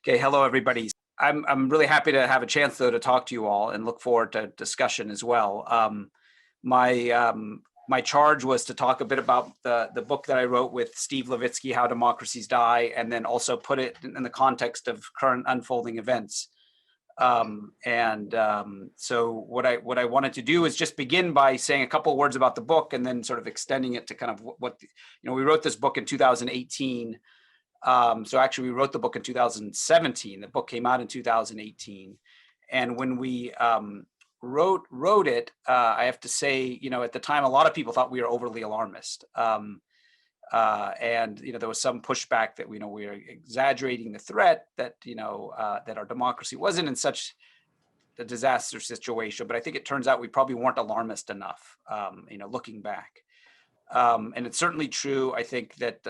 Okay, hello everybody. I'm really happy to have a chance though to talk to you all and look forward to discussion as well. My charge was to talk a bit about the book that I wrote with Steve Levitsky, How Democracies Die, and then also put it in the context of current unfolding events. So what I wanted to do is just begin by saying a couple of words about the book and then sort of extending it to kind of we wrote this book in 2018. So actually we wrote the book in 2017. The book came out in 2018. And when we wrote it, I have to say, at the time, a lot of people thought we were overly alarmist. And there was some pushback that we were exaggerating the threat, that that our democracy wasn't in such a disaster situation. But I think it turns out we probably weren't alarmist enough, looking back. And it's certainly true, I think, that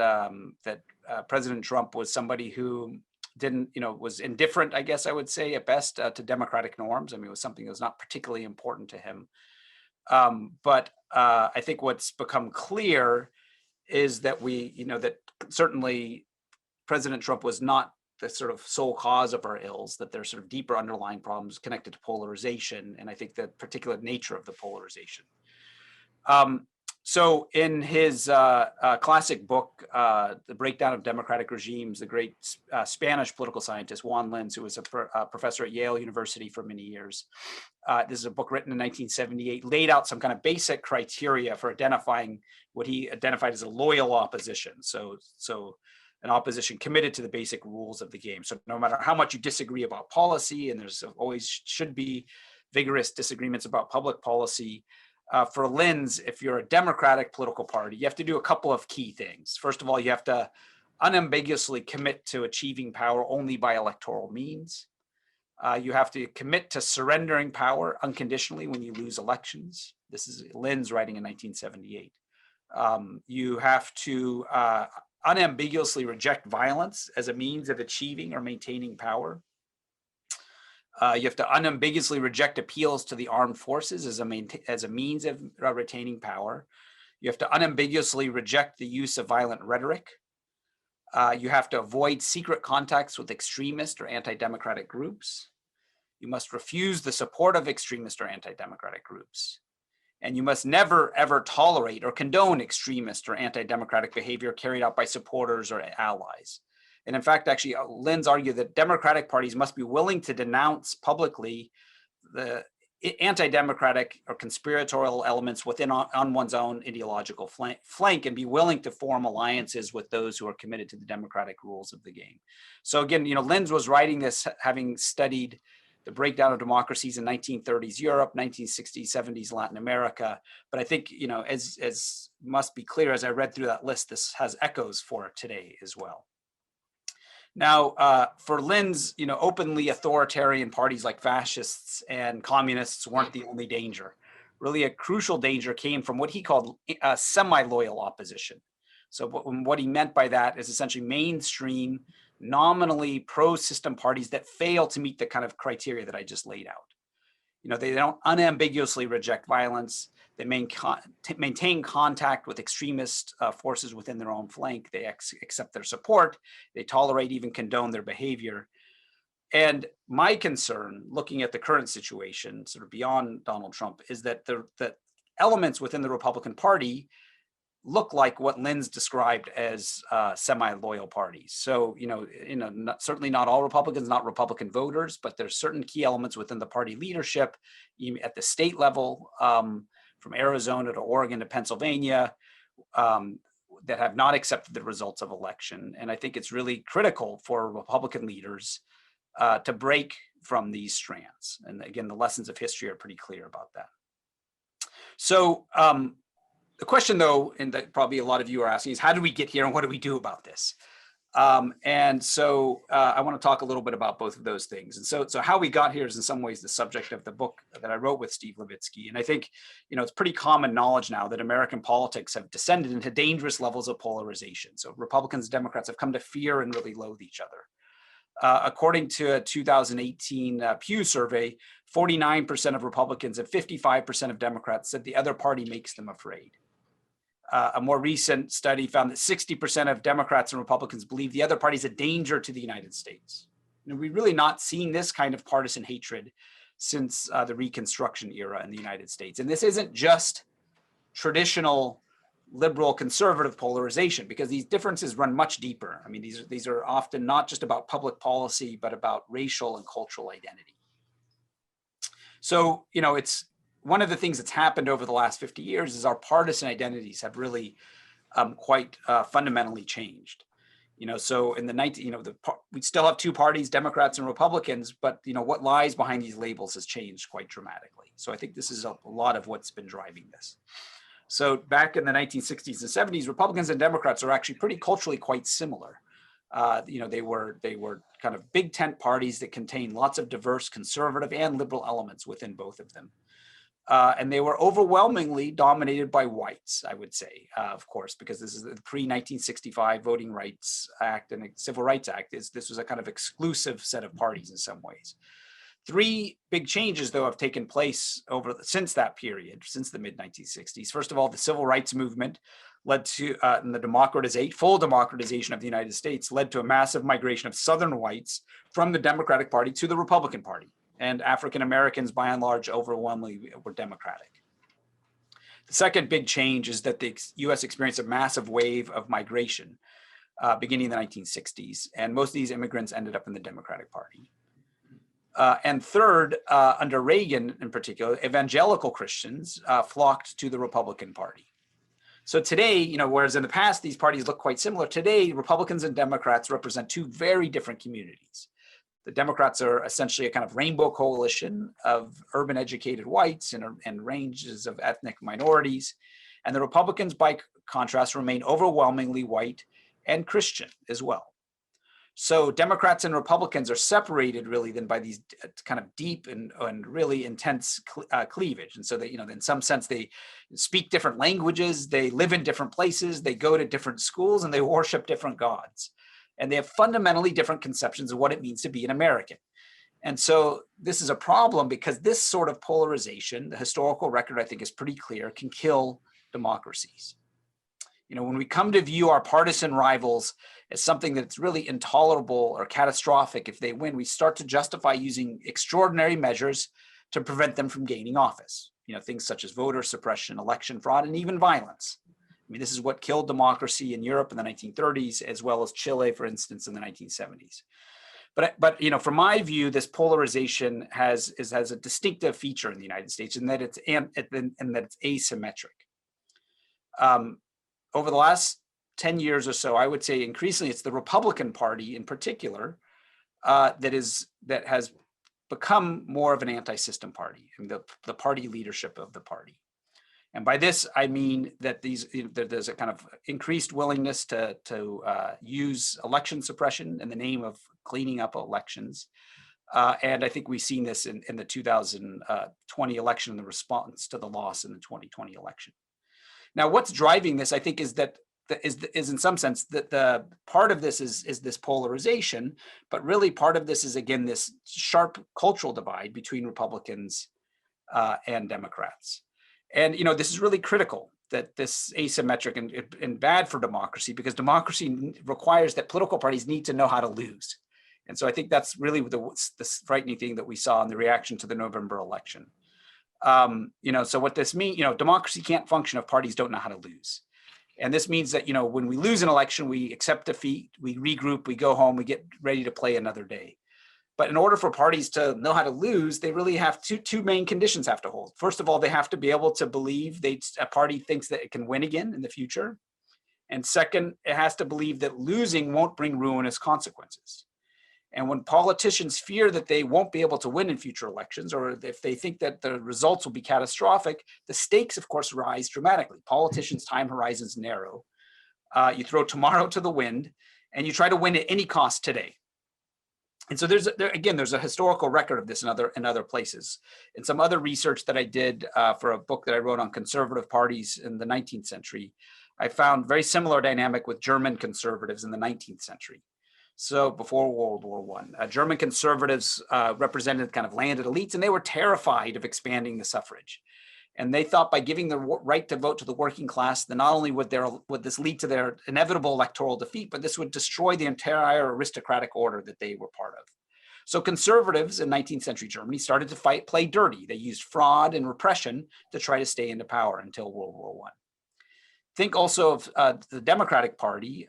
President Trump was somebody who was indifferent, I guess I would say at best, to democratic norms. I mean, it was something that was not particularly important to him. But I think what's become clear is that that certainly President Trump was not the sort of sole cause of our ills, that there's sort of deeper underlying problems connected to polarization, and I think the particular nature of the polarization. So in his classic book, The Breakdown of Democratic Regimes, the great Spanish political scientist Juan Linz, who was a professor at Yale University for many years, this is a book written in 1978, laid out some kind of basic criteria for identifying what he identified as a loyal opposition. So an opposition committed to the basic rules of the game. So no matter how much you disagree about policy, and there's always should be vigorous disagreements about public policy, for Linz, if you're a democratic political party, you have to do a couple of key things. First of all, you have to unambiguously commit to achieving power only by electoral means. You have to commit to surrendering power unconditionally when you lose elections. This is Linz writing in 1978. You have to unambiguously reject violence as a means of achieving or maintaining power. You have to unambiguously reject appeals to the armed forces as a means of retaining power. You have to unambiguously reject the use of violent rhetoric. You have to avoid secret contacts with extremist or anti-democratic groups. You must refuse the support of extremist or anti-democratic groups. And you must never, ever tolerate or condone extremist or anti-democratic behavior carried out by supporters or allies. And in fact, actually, Linz argued that democratic parties must be willing to denounce publicly the anti-democratic or conspiratorial elements on one's own ideological flank and be willing to form alliances with those who are committed to the democratic rules of the game. So again, Linz was writing this having studied the breakdown of democracies in 1930s Europe, 1960s, 70s Latin America. But I think, as must be clear as I read through that list, this has echoes for today as well. Now, for Linz, openly authoritarian parties like fascists and communists weren't the only danger. Really, a crucial danger came from what he called semi-loyal opposition. So what he meant by that is essentially mainstream, nominally pro-system parties that fail to meet the kind of criteria that I just laid out. They don't unambiguously reject violence. They maintain contact with extremist forces within their own flank. They accept their support. They tolerate, even condone their behavior. And my concern, looking at the current situation, sort of beyond Donald Trump, is that the elements within the Republican Party look like what Linz described as semi-loyal parties. So, certainly not all Republicans, not Republican voters, but there's certain key elements within the party leadership, even at the state level, from Arizona to Oregon to Pennsylvania, that have not accepted the results of election. And I think it's really critical for Republican leaders to break from these strands. And again, the lessons of history are pretty clear about that. So the question, though, and that probably a lot of you are asking, is how do we get here and what do we do about this? And so I want to talk a little bit about both of those things. And so how we got here is in some ways the subject of the book that I wrote with Steve Levitsky. And I think, it's pretty common knowledge now that American politics have descended into dangerous levels of polarization. So Republicans and Democrats have come to fear and really loathe each other. According to a 2018 Pew survey, 49% of Republicans and 55% of Democrats said the other party makes them afraid. A more recent study found that 60% of Democrats and Republicans believe the other party is a danger to the United States. we've really not seen this kind of partisan hatred since the Reconstruction era in the United States. And this isn't just traditional liberal conservative polarization, because these differences run much deeper. I mean, these are often not just about public policy, but about racial and cultural identity. So, it's one of the things that's happened over the last 50 years is our partisan identities have really quite fundamentally changed. So in the we still have two parties, Democrats and Republicans, but what lies behind these labels has changed quite dramatically. So I think this is a lot of what's been driving this. So back in the 1960s and 70s, Republicans and Democrats are actually pretty culturally quite similar. They were kind of big tent parties that contained lots of diverse conservative and liberal elements within both of them. And they were overwhelmingly dominated by whites, I would say, of course, because this is the pre-1965 Voting Rights Act and Civil Rights Act. This was a kind of exclusive set of parties in some ways. Three big changes, though, have taken place since that period, since the mid-1960s. First of all, the civil rights movement led to, and the full democratization of the United States led to a massive migration of Southern whites from the Democratic Party to the Republican Party. And African Americans, by and large, overwhelmingly were Democratic. The second big change is that the U.S. experienced a massive wave of migration beginning in the 1960s, and most of these immigrants ended up in the Democratic Party. And third, under Reagan in particular, evangelical Christians flocked to the Republican Party. So today, whereas in the past these parties look quite similar, today Republicans and Democrats represent two very different communities. The Democrats are essentially a kind of rainbow coalition of urban educated whites and ranges of ethnic minorities. And the Republicans, by contrast, remain overwhelmingly white and Christian as well. So Democrats and Republicans are separated really then by these kind of deep and really intense cleavage. And so that, in some sense, they speak different languages, they live in different places, they go to different schools, and they worship different gods. And they have fundamentally different conceptions of what it means to be an American. And so this is a problem because this sort of polarization, the historical record, I think, is pretty clear, can kill democracies. When we come to view our partisan rivals as something that's really intolerable or catastrophic if they win, we start to justify using extraordinary measures to prevent them from gaining office. Things such as voter suppression, election fraud, and even violence. I mean, this is what killed democracy in Europe in the 1930s, as well as Chile, for instance, in the 1970s. But from my view, this polarization has a distinctive feature in the United States, in that it's asymmetric. Over the last 10 years or so, I would say increasingly it's the Republican Party in particular that has become more of an anti-system party, and the party leadership of the party. And by this, I mean that there's a kind of increased willingness to use election suppression in the name of cleaning up elections. And I think we've seen this in the 2020 election and the response to the loss in the 2020 election. Now, what's driving this, I think, is in some sense that the part of this is this polarization, but really part of this is, again, this sharp cultural divide between Republicans and Democrats. And this is really critical, that this asymmetric and bad for democracy, because democracy requires that political parties need to know how to lose. And so I think that's really the frightening thing that we saw in the reaction to the November election. So what this means, democracy can't function if parties don't know how to lose. And this means that, when we lose an election, we accept defeat, we regroup, we go home, we get ready to play another day. But in order for parties to know how to lose, they really have two main conditions have to hold. First of all, they have to be able to believe a party thinks that it can win again in the future. And second, it has to believe that losing won't bring ruinous consequences. And when politicians fear that they won't be able to win in future elections, or if they think that the results will be catastrophic, the stakes, of course, rise dramatically. Politicians' time horizons narrow. You throw tomorrow to the wind, and you try to win at any cost today. And so there's a historical record of this in other places. In some other research that I did for a book that I wrote on conservative parties in the 19th century, I found very similar dynamic with German conservatives in the 19th century. So before World War I, German conservatives represented kind of landed elites, and they were terrified of expanding the suffrage. And they thought by giving the right to vote to the working class, then not only would this lead to their inevitable electoral defeat, but this would destroy the entire aristocratic order that they were part of. So conservatives in 19th century Germany started to play dirty. They used fraud and repression to try to stay into power until World War I. Think also of the Democratic Party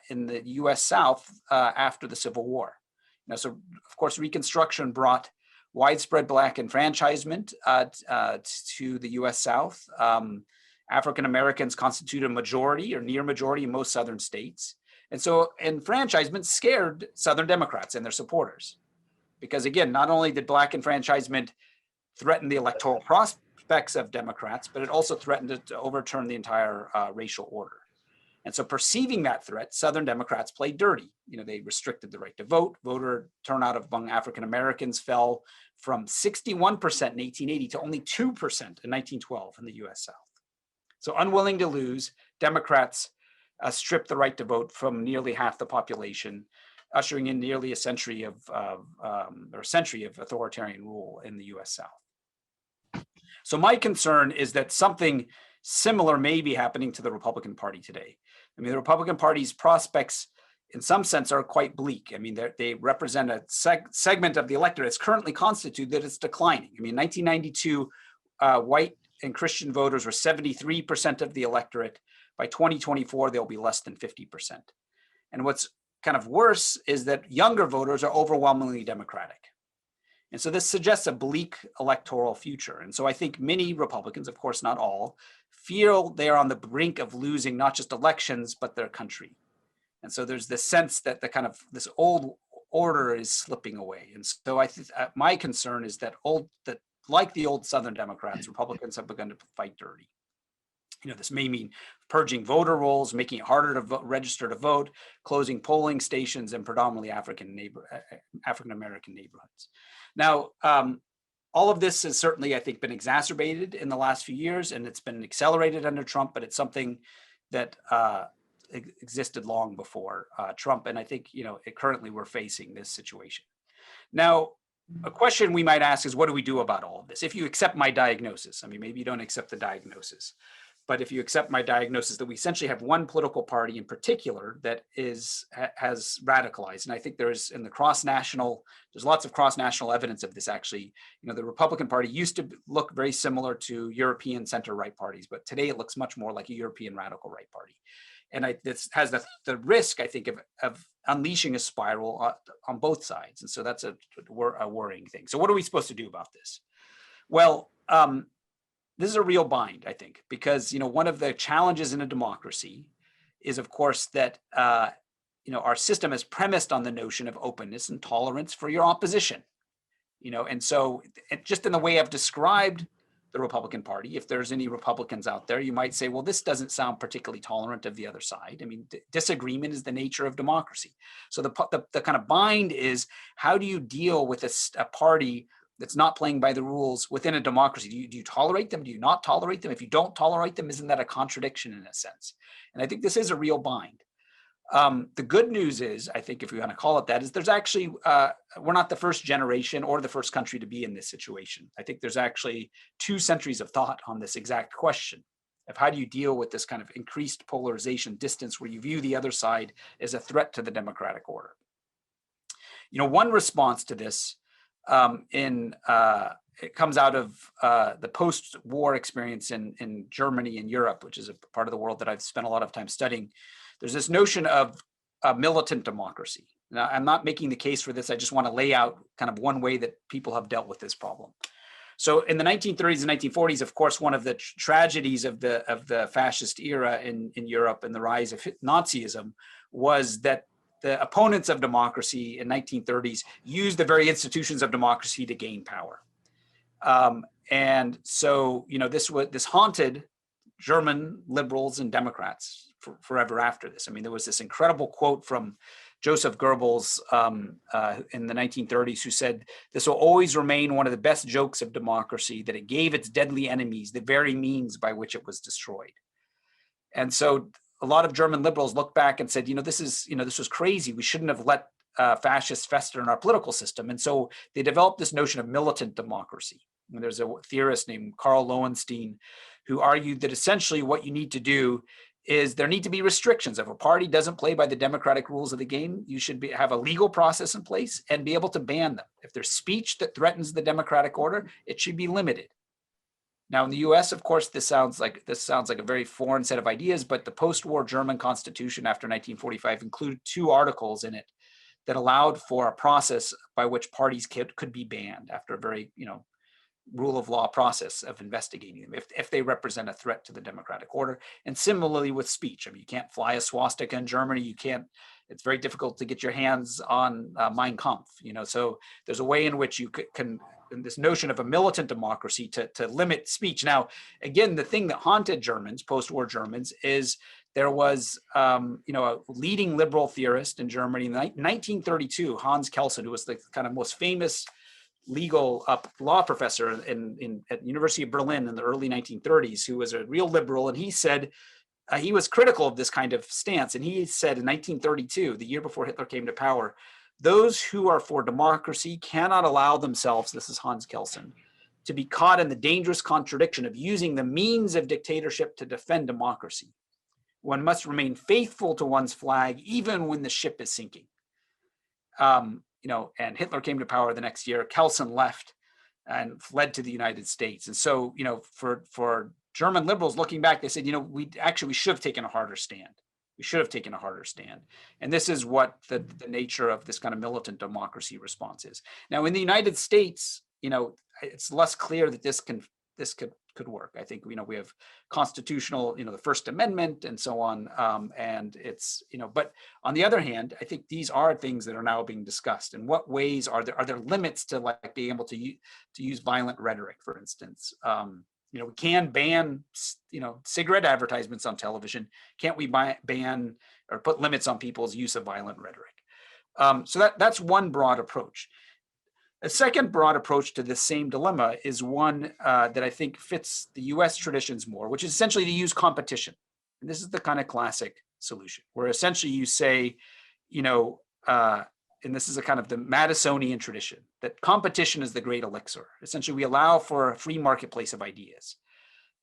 in the US South after the Civil War. So of course, Reconstruction brought widespread Black enfranchisement to the US South. African Americans constitute a majority or near majority in most Southern states. And so enfranchisement scared Southern Democrats and their supporters. Because again, not only did Black enfranchisement threaten the electoral prospects of Democrats, but it also threatened to overturn the entire racial order. And so perceiving that threat, Southern Democrats played dirty. They restricted the right to vote. Voter turnout among African Americans fell from 61% in 1880 to only 2% in 1912 in the US South. So unwilling to lose, Democrats stripped the right to vote from nearly half the population, ushering in nearly a century of authoritarian rule in the US South. So my concern is that something similar may be happening to the Republican Party today. The Republican Party's prospects in some sense are quite bleak. They represent a segment of the electorate that's currently constituted that it's declining. In 1992, white and Christian voters were 73% of the electorate. By 2024, they'll be less than 50%. And what's kind of worse is that younger voters are overwhelmingly Democratic. And so this suggests a bleak electoral future. And so I think many Republicans, of course not all, feel they're on the brink of losing not just elections, but their country. And so there's this sense that this old order is slipping away. And so I think my concern is that like the old Southern Democrats, Republicans have begun to fight dirty. This may mean purging voter rolls, making it harder to register to vote, closing polling stations in predominantly African-American neighborhoods. Now, all of this has certainly, I think, been exacerbated in the last few years, and it's been accelerated under Trump, but it's something that existed long before Trump. And I think, currently we're facing this situation. Now, a question we might ask is, what do we do about all of this? If you accept my diagnosis, maybe you don't accept the diagnosis, but if you accept my diagnosis that we essentially have one political party in particular that has radicalized, and I think there's lots of cross-national evidence of this actually. The Republican Party used to look very similar to European center-right parties, but today it looks much more like a European radical right party. And this has the risk, I think, of unleashing a spiral on both sides. And so that's a worrying thing. So what are we supposed to do about this? Well, this is a real bind, I think, because one of the challenges in a democracy is, of course, that our system is premised on the notion of openness and tolerance for your opposition. And so just in the way I've described the Republican Party, if there's any Republicans out there, you might say, well, this doesn't sound particularly tolerant of the other side. Disagreement is the nature of democracy. So the kind of bind is, how do you deal with a party that's not playing by the rules within a democracy? Do you tolerate them? Do you not tolerate them? If you don't tolerate them, isn't that a contradiction in a sense? And I think this is a real bind. The good news is, I think if we want to call it that, is there's actually, we're not the first generation or the first country to be in this situation. I think there's actually 2 centuries of thought on this exact question of how do you deal with this kind of increased polarization distance where you view the other side as a threat to the democratic order. One response to this it comes out of the post-war experience in Germany and Europe, which is a part of the world that I've spent a lot of time studying. There's this notion of militant democracy. Now, I'm not making the case for this. I just want to lay out kind of one way that people have dealt with this problem. So in the 1930s and 1940s, of course, one of the tragedies of the fascist era in Europe and the rise of Nazism was that the opponents of democracy in 1930s used the very institutions of democracy to gain power. And so, this haunted German liberals and Democrats forever after this. There was this incredible quote from Joseph Goebbels in the 1930s who said, "This will always remain one of the best jokes of democracy, that it gave its deadly enemies the very means by which it was destroyed." And so a lot of German liberals look back and said, this was crazy. We shouldn't have let fascists fester in our political system. And so they developed this notion of militant democracy. And there's a theorist named Karl Lowenstein who argued that essentially what you need to do is there need to be restrictions. If a party doesn't play by the democratic rules of the game, you should have a legal process in place and be able to ban them. If there's speech that threatens the democratic order, it should be limited. Now, in the US, of course, this sounds like a very foreign set of ideas, but the post-war German constitution after 1945 included 2 articles in it that allowed for a process by which parties could be banned after a very, rule of law process of investigating them if they represent a threat to the democratic order. And similarly with speech, I mean, you can't fly a swastika in Germany. It's very difficult to get your hands on Mein Kampf, so there's a way in which you can this notion of a militant democracy to limit speech. Now, again, the thing that haunted Germans, post-war Germans, is there was, a leading liberal theorist in Germany in 1932, Hans Kelsen, who was the kind of most famous legal law professor at the University of Berlin in the early 1930s, who was a real liberal. And he said, he was critical of this kind of stance. And he said in 1932, the year before Hitler came to power, those who are for democracy cannot allow themselves, this is Hans Kelsen, to be caught in the dangerous contradiction of using the means of dictatorship to defend democracy. One must remain faithful to one's flag, even when the ship is sinking. And Hitler came to power the next year. Kelsen left and fled to the United States. And so, for German liberals looking back, they said, we should have taken a harder stand. We should have taken a harder stand. And this is what the nature of this kind of militant democracy response is. Now, in the United States, it's less clear that this could work. I think, we have constitutional, the First Amendment and so on. And it's, but on the other hand, I think these are things that are now being discussed. In what ways are there limits to like being able to use violent rhetoric, for instance? We can ban, cigarette advertisements on television. Can't we ban or put limits on people's use of violent rhetoric? So that's one broad approach. A second broad approach to this same dilemma is one that I think fits the US traditions more, which is essentially to use competition. And this is the kind of classic solution, where essentially you say, and this is a kind of the Madisonian tradition, that competition is the great elixir. Essentially, we allow for a free marketplace of ideas.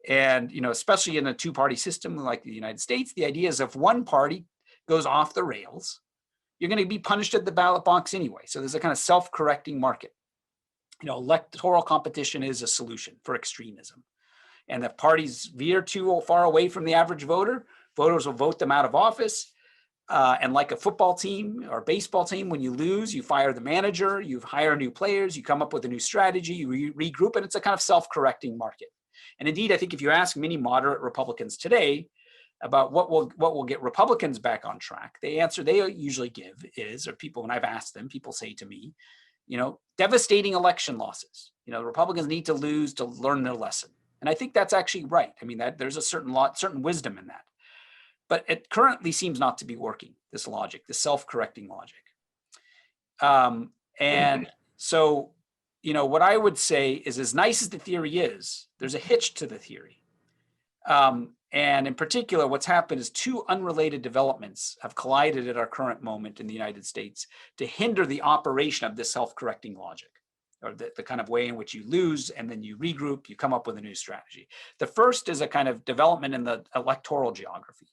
And, especially in a 2-party system like the United States, the idea is if one party goes off the rails, you're going to be punished at the ballot box anyway. So there's a kind of self-correcting market. Electoral competition is a solution for extremism. And if parties veer too far away from the average voter, voters will vote them out of office. And like a football team or baseball team, when you lose, you fire the manager, you hire new players, you come up with a new strategy, you regroup, and it's a kind of self-correcting market. And indeed, I think if you ask many moderate Republicans today about what will get Republicans back on track, the answer they usually give is, or people, when I've asked them, people say to me, devastating election losses. Republicans need to lose to learn their lesson. And I think that's actually right. I mean, that there's a certain wisdom in that. But it currently seems not to be working, this logic, this self-correcting logic. And so, what I would say is, as nice as the theory is, there's a hitch to the theory. And in particular, what's happened is 2 unrelated developments have collided at our current moment in the United States to hinder the operation of this self-correcting logic, or the kind of way in which you lose and then you regroup, you come up with a new strategy. The first is a kind of development in the electoral geography.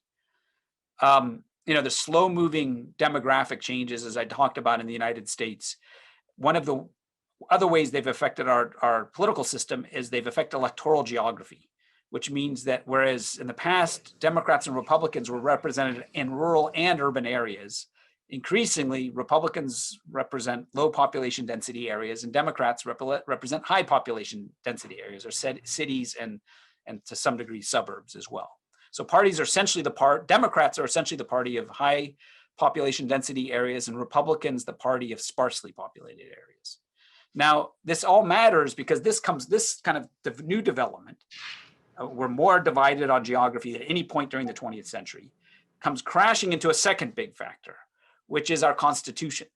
The slow-moving demographic changes, as I talked about in the United States. One of the other ways they've affected our political system is they've affected electoral geography, which means that whereas in the past, Democrats and Republicans were represented in rural and urban areas, increasingly Republicans represent low population density areas and Democrats represent high population density areas, or cities and to some degree suburbs as well. So Democrats are essentially the party of high population density areas, and Republicans the party of sparsely populated areas. Now, this all matters because this kind of new development, we're more divided on geography at any point during the 20th century, comes crashing into a second big factor, which is our Constitution,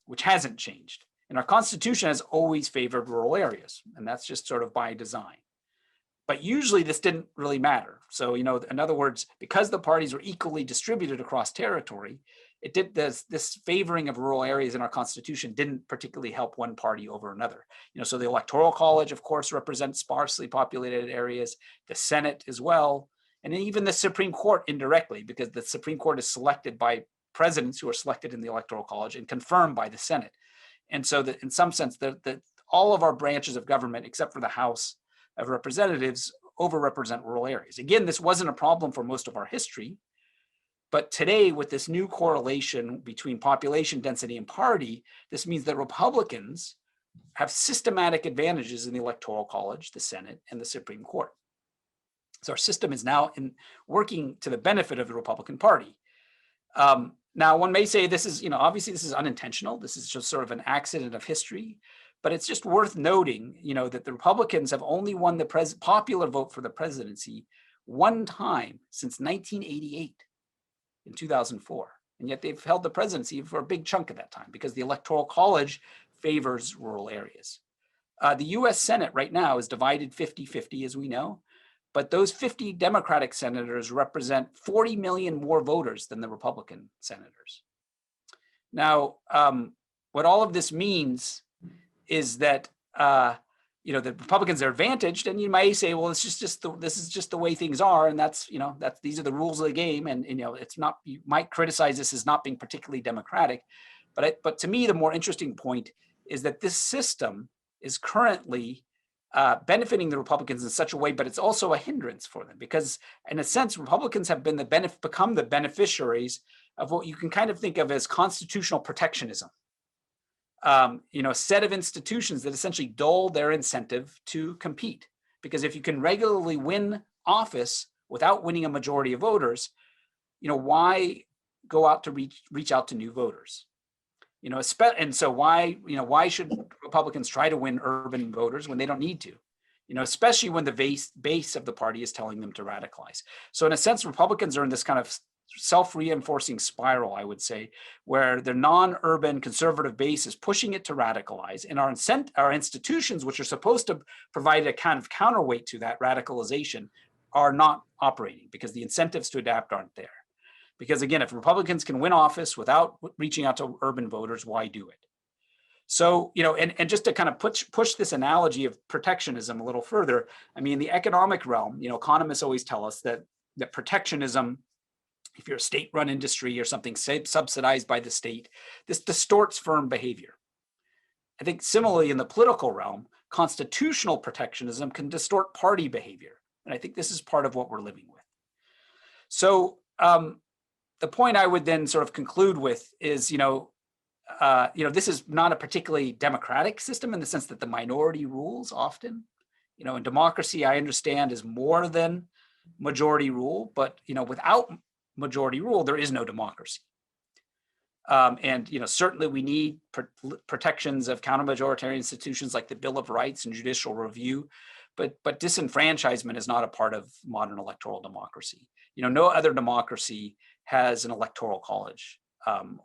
which hasn't changed. And our Constitution has always favored rural areas, and that's just sort of by design. But usually this didn't really matter. So, in other words, because the parties were equally distributed across territory, this favoring of rural areas in our Constitution didn't particularly help one party over another. So the Electoral College, of course, represents sparsely populated areas, the Senate as well. And even the Supreme Court indirectly, because the Supreme Court is selected by presidents who are selected in the Electoral College and confirmed by the Senate. And so that in some sense, all of our branches of government, except for the House of Representatives, overrepresent rural areas. Again, this wasn't a problem for most of our history, but today with this new correlation between population density and party, this means that Republicans have systematic advantages in the Electoral College, the Senate, and the Supreme Court. So our system is now working to the benefit of the Republican Party. Now, one may say this is, obviously this is unintentional. This is just sort of an accident of history, but it's just worth noting, that the Republicans have only won the popular vote for the presidency one time since 1988 in 2004. And yet they've held the presidency for a big chunk of that time because the Electoral College favors rural areas. The US Senate right now is divided 50-50, as we know. But those 50 Democratic senators represent 40 million more voters than the Republican senators. Now, what all of this means is that the Republicans are advantaged, and you may say, well, this is just the way things are, and these are the rules of the game, and it's not. You might criticize this as not being particularly democratic, but to me, the more interesting point is that this system is currently benefiting the Republicans in such a way, but it's also a hindrance for them because, in a sense, Republicans have been become the beneficiaries of what you can kind of think of as constitutional protectionism. A set of institutions that essentially dull their incentive to compete. Because if you can regularly win office without winning a majority of voters, why go out to reach out to new voters? And so why should Republicans try to win urban voters when they don't need to? Especially when the base of the party is telling them to radicalize. So in a sense, Republicans are in this kind of self-reinforcing spiral, I would say, where their non-urban conservative base is pushing it to radicalize, and our institutions, which are supposed to provide a kind of counterweight to that radicalization, are not operating because the incentives to adapt aren't there. Because again, if Republicans can win office without reaching out to urban voters, why do it? So, and just to kind of push this analogy of protectionism a little further, I mean, in the economic realm, economists always tell us that protectionism, if you're a state-run industry or something subsidized by the state, this distorts firm behavior. I think similarly in the political realm, constitutional protectionism can distort party behavior. And I think this is part of what we're living with. So, the point I would then sort of conclude with is, this is not a particularly democratic system in the sense that the minority rules often. In democracy, I understand, is more than majority rule, but without majority rule, there is no democracy. And certainly we need protections of counter-majoritarian institutions like the Bill of Rights and judicial review, but disenfranchisement is not a part of modern electoral democracy. No other democracy has an electoral college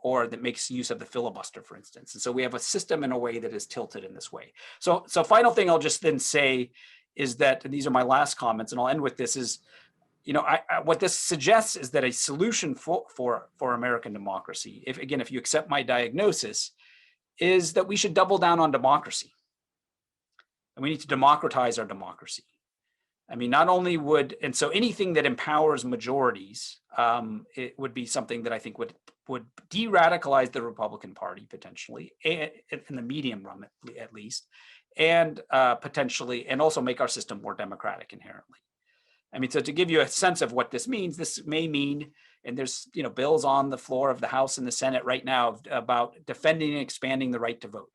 or that makes use of the filibuster, for instance. And so we have a system in a way that is tilted in this way. So final thing I'll just then say is that, and these are my last comments, and I'll end with this, is, what this suggests is that a solution for American democracy, if you accept my diagnosis, is that we should double down on democracy. And we need to democratize our democracy. I mean, not only and so anything that empowers majorities, it would be something that I think would de-radicalize the Republican Party potentially, in the medium run at least, and potentially, and also make our system more democratic inherently. I mean, so to give you a sense of what this means, this may mean, and there's bills on the floor of the House and the Senate right now about defending and expanding the right to vote.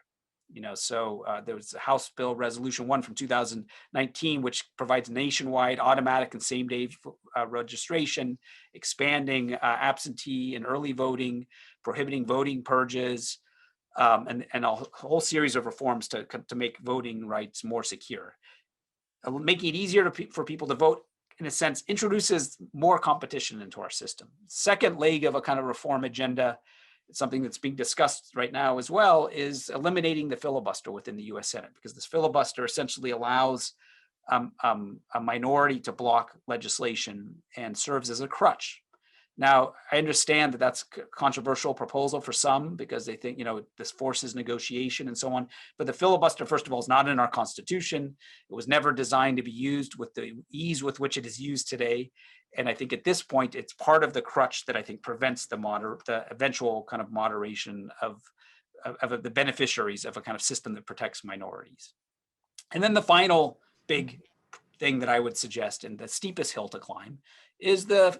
So there was a House Bill Resolution 1 from 2019, which provides nationwide automatic and same-day registration, expanding absentee and early voting, prohibiting voting purges, and a whole series of reforms to make voting rights more secure. Making it easier for people to vote, in a sense, introduces more competition into our system. Second leg of a kind of reform agenda, something that's being discussed right now as well, is eliminating the filibuster within the US Senate, because this filibuster essentially allows a minority to block legislation and serves as a crutch. Now, I understand that that's a controversial proposal for some because they think, this forces negotiation and so on. But the filibuster, first of all, is not in our Constitution. It was never designed to be used with the ease with which it is used today. And I think at this point, it's part of the crutch that I think prevents the eventual kind of moderation of the beneficiaries of a kind of system that protects minorities. And then the final big thing that I would suggest, and the steepest hill to climb, is to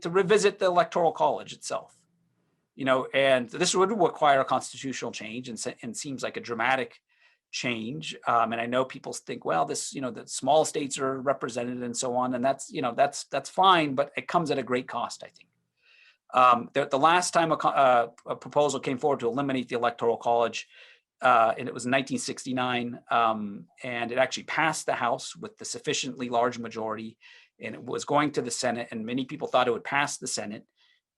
revisit the Electoral College itself. And this would require a constitutional change, and seems like a dramatic change. And I know people think, well, the small states are represented and so on, and that's fine, but it comes at a great cost, I think. The last time a proposal came forward to eliminate the Electoral College, and it was in 1969, and it actually passed the House with the sufficiently large majority, and it was going to the Senate, and many people thought it would pass the Senate.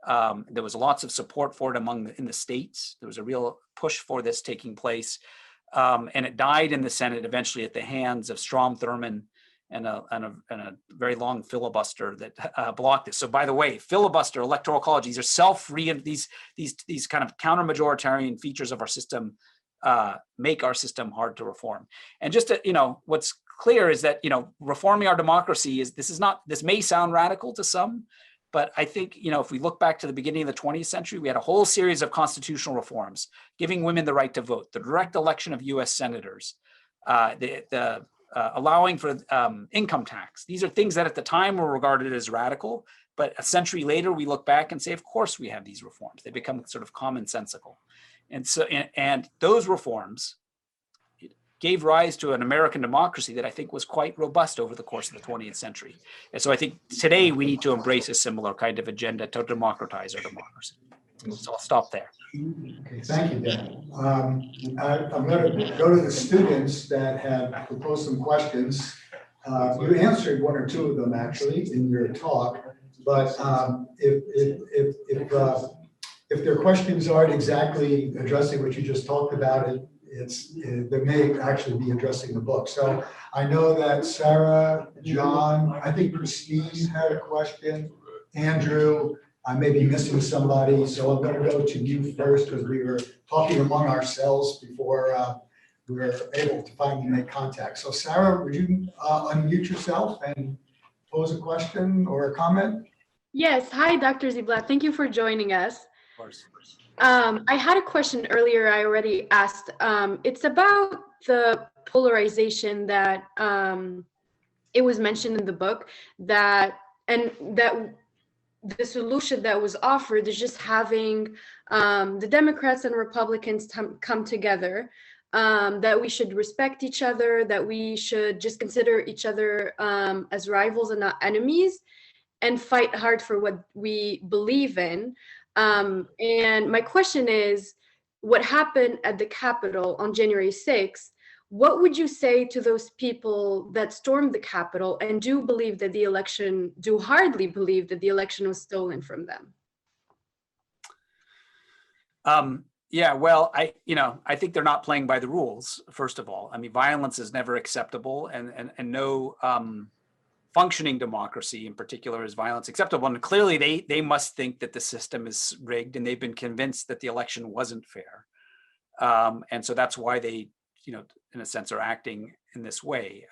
There was lots of support for it in the states. There was a real push for this taking place, and it died in the Senate eventually at the hands of Strom Thurmond and a very long filibuster that blocked this. So, by the way, filibuster, Electoral College, these are these kind of counter-majoritarian features of our system make our system hard to reform. And just what's clear is that reforming our democracy this may sound radical to some, but I think if we look back to the beginning of the 20th century, we had a whole series of constitutional reforms, giving women the right to vote, the direct election of U.S. senators, allowing for income tax. These are things that at the time were regarded as radical, but a century later we look back and say, of course we have these reforms. They become sort of commonsensical. And those reforms gave rise to an American democracy that I think was quite robust over the course of the 20th century. And so I think today we need to embrace a similar kind of agenda to democratize our democracy. So I'll stop there. Okay, thank you, Dan. I'm going to go to the students that have proposed some questions. You answered one or two of them actually in your talk, but if their questions aren't exactly addressing what you just talked about, they may actually be addressing the book. So I know that Sarah, John, I think Christine had a question, Andrew, I may be missing somebody, so I'm going to go to you first because we were talking among ourselves before we were able to finally make contact. So Sarah, would you unmute yourself and pose a question or a comment? Yes. Hi, Dr. Ziblatt. Thank you for joining us. Of course. I had a question earlier I already asked. It's about the polarization that it was mentioned in the book, that the solution that was offered is just having the Democrats and Republicans come together, that we should respect each other, that we should just consider each other as rivals and not enemies, and fight hard for what we believe in. And my question is, what happened at the Capitol on January 6th? What would you say to those people that stormed the Capitol and do hardly believe that the election was stolen from them? Yeah, well, I think they're not playing by the rules, first of all. I mean, violence is never acceptable, and no functioning democracy in particular is violence acceptable. And clearly they must think that the system is rigged, and they've been convinced that the election wasn't fair. And so that's why they, in a sense, are acting in this way.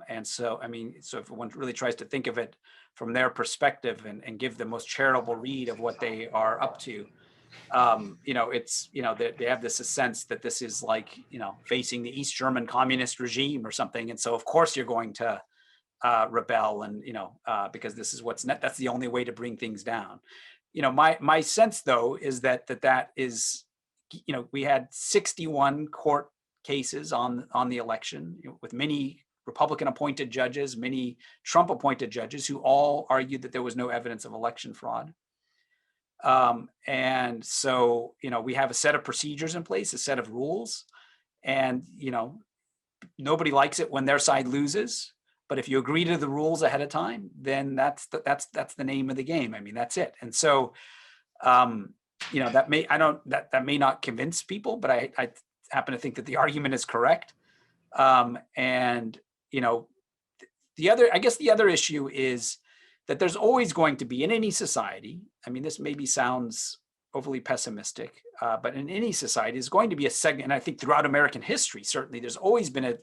And so, I mean, so if one really tries to think of it from their perspective and give the most charitable read of what they are up to, it's, they have this sense that this is like, facing the East German communist regime or something. And so, of course, you're going to rebel, and because this is that's the only way to bring things down. My sense though is that is, we had 61 court cases on the election, with many Republican appointed judges, many Trump appointed judges, who all argued that there was no evidence of election fraud. And so we have a set of procedures in place, a set of rules, and nobody likes it when their side loses. But if you agree to the rules ahead of time, then that's the name of the game. I mean, that's it. And so, that may not convince people, but I happen to think that the argument is correct. And the other issue is that there's always going to be, in any society, I mean, this maybe sounds overly pessimistic, but in any society, there's going to be a segment, and I think throughout American history, certainly, there's always been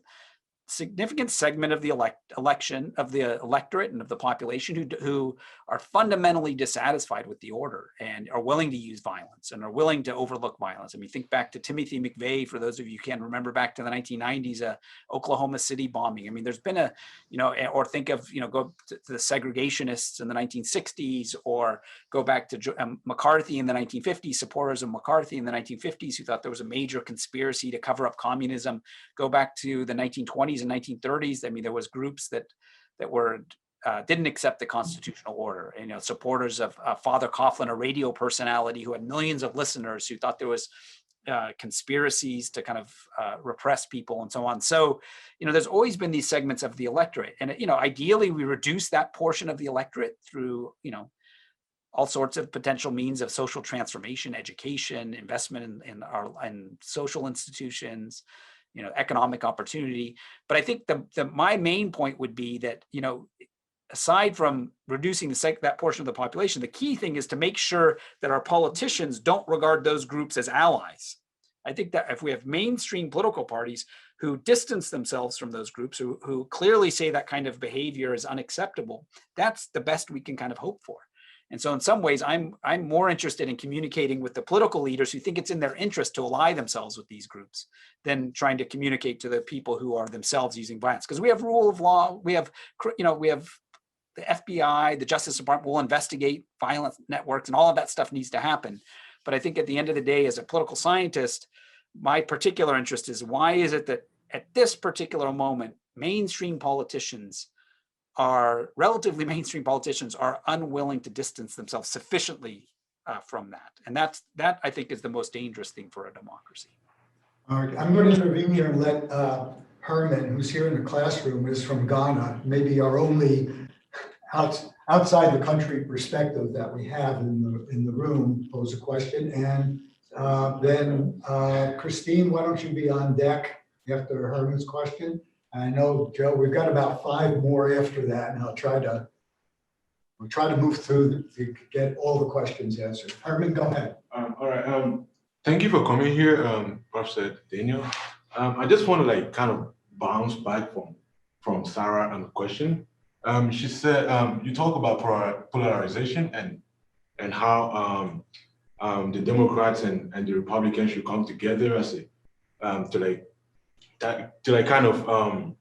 significant segment of the electorate and of the population who are fundamentally dissatisfied with the order and are willing to use violence and are willing to overlook violence. I mean, think back to Timothy McVeigh, for those of you who can remember back to the 1990s, Oklahoma City bombing. I mean, there's been or think of, go to the segregationists in the 1960s, or go back to McCarthy in the 1950s, supporters of McCarthy in the 1950s who thought there was a major conspiracy to cover up communism. Go back to the 1920s and 1930s. I mean, there was groups that didn't accept the constitutional order. And, supporters of Father Coughlin, a radio personality who had millions of listeners, who thought there was conspiracies to kind of repress people and so on. So, there's always been these segments of the electorate, and ideally we reduce that portion of the electorate through all sorts of potential means of social transformation, education, investment in social institutions, economic opportunity. But I think my main point would be that, aside from reducing that portion of the population, the key thing is to make sure that our politicians don't regard those groups as allies. I think that if we have mainstream political parties who distance themselves from those groups, who clearly say that kind of behavior is unacceptable, that's the best we can kind of hope for. And so in some ways, I'm more interested in communicating with the political leaders who think it's in their interest to ally themselves with these groups than trying to communicate to the people who are themselves using violence. Because we have rule of law, we have the FBI, the Justice Department will investigate violent networks, and all of that stuff needs to happen. But I think at the end of the day, as a political scientist, my particular interest is, why is it that at this particular moment, relatively mainstream politicians are unwilling to distance themselves sufficiently from that? And that I think is the most dangerous thing for a democracy. All right, I'm going to intervene here and let Herman, who's here in the classroom, is from Ghana, maybe our only outside the country perspective that we have in the room, pose a question. And then Christine, why don't you be on deck after Herman's question? I know, Joe, we've got about 5 more after that, and we'll try to move through to get all the questions answered. Herman, go ahead. All right. Thank you for coming here, Professor Daniel. I just want to kind of bounce back from Sarah and the question. She said you talk about polarization and how the Democrats and the Republicans should come together as to kind of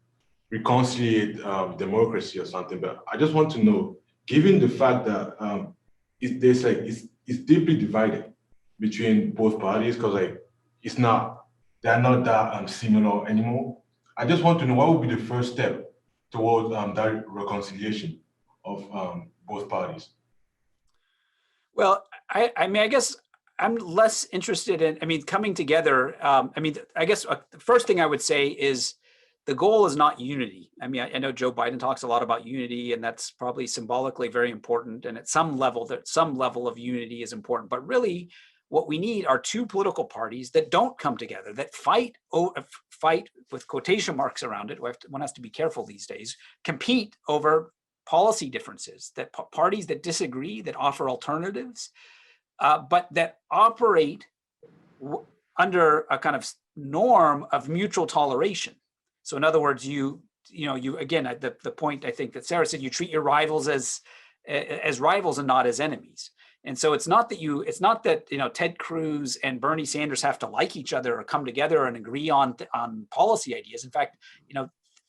reconciliate democracy or something. But I just want to know, given the fact that it's deeply divided between both parties, because they're not that similar anymore. I just want to know, what would be the first step towards that reconciliation of both parties? Well, I guess I'm less interested in, coming together. I guess the first thing I would say is the goal is not unity. I know Joe Biden talks a lot about unity, and that's probably symbolically very important. And at some level of unity is important. But really, what we need are 2 political parties that don't come together, that fight with quotation marks around it. One has to be careful these days. Compete over policy differences. That parties that disagree, that offer alternatives, but that operate under a kind of norm of mutual toleration. So in other words, you again, the point I think that Sarah said, you treat your rivals as rivals and not as enemies. And so it's not that Ted Cruz and Bernie Sanders have to like each other or come together and agree on policy ideas. In fact,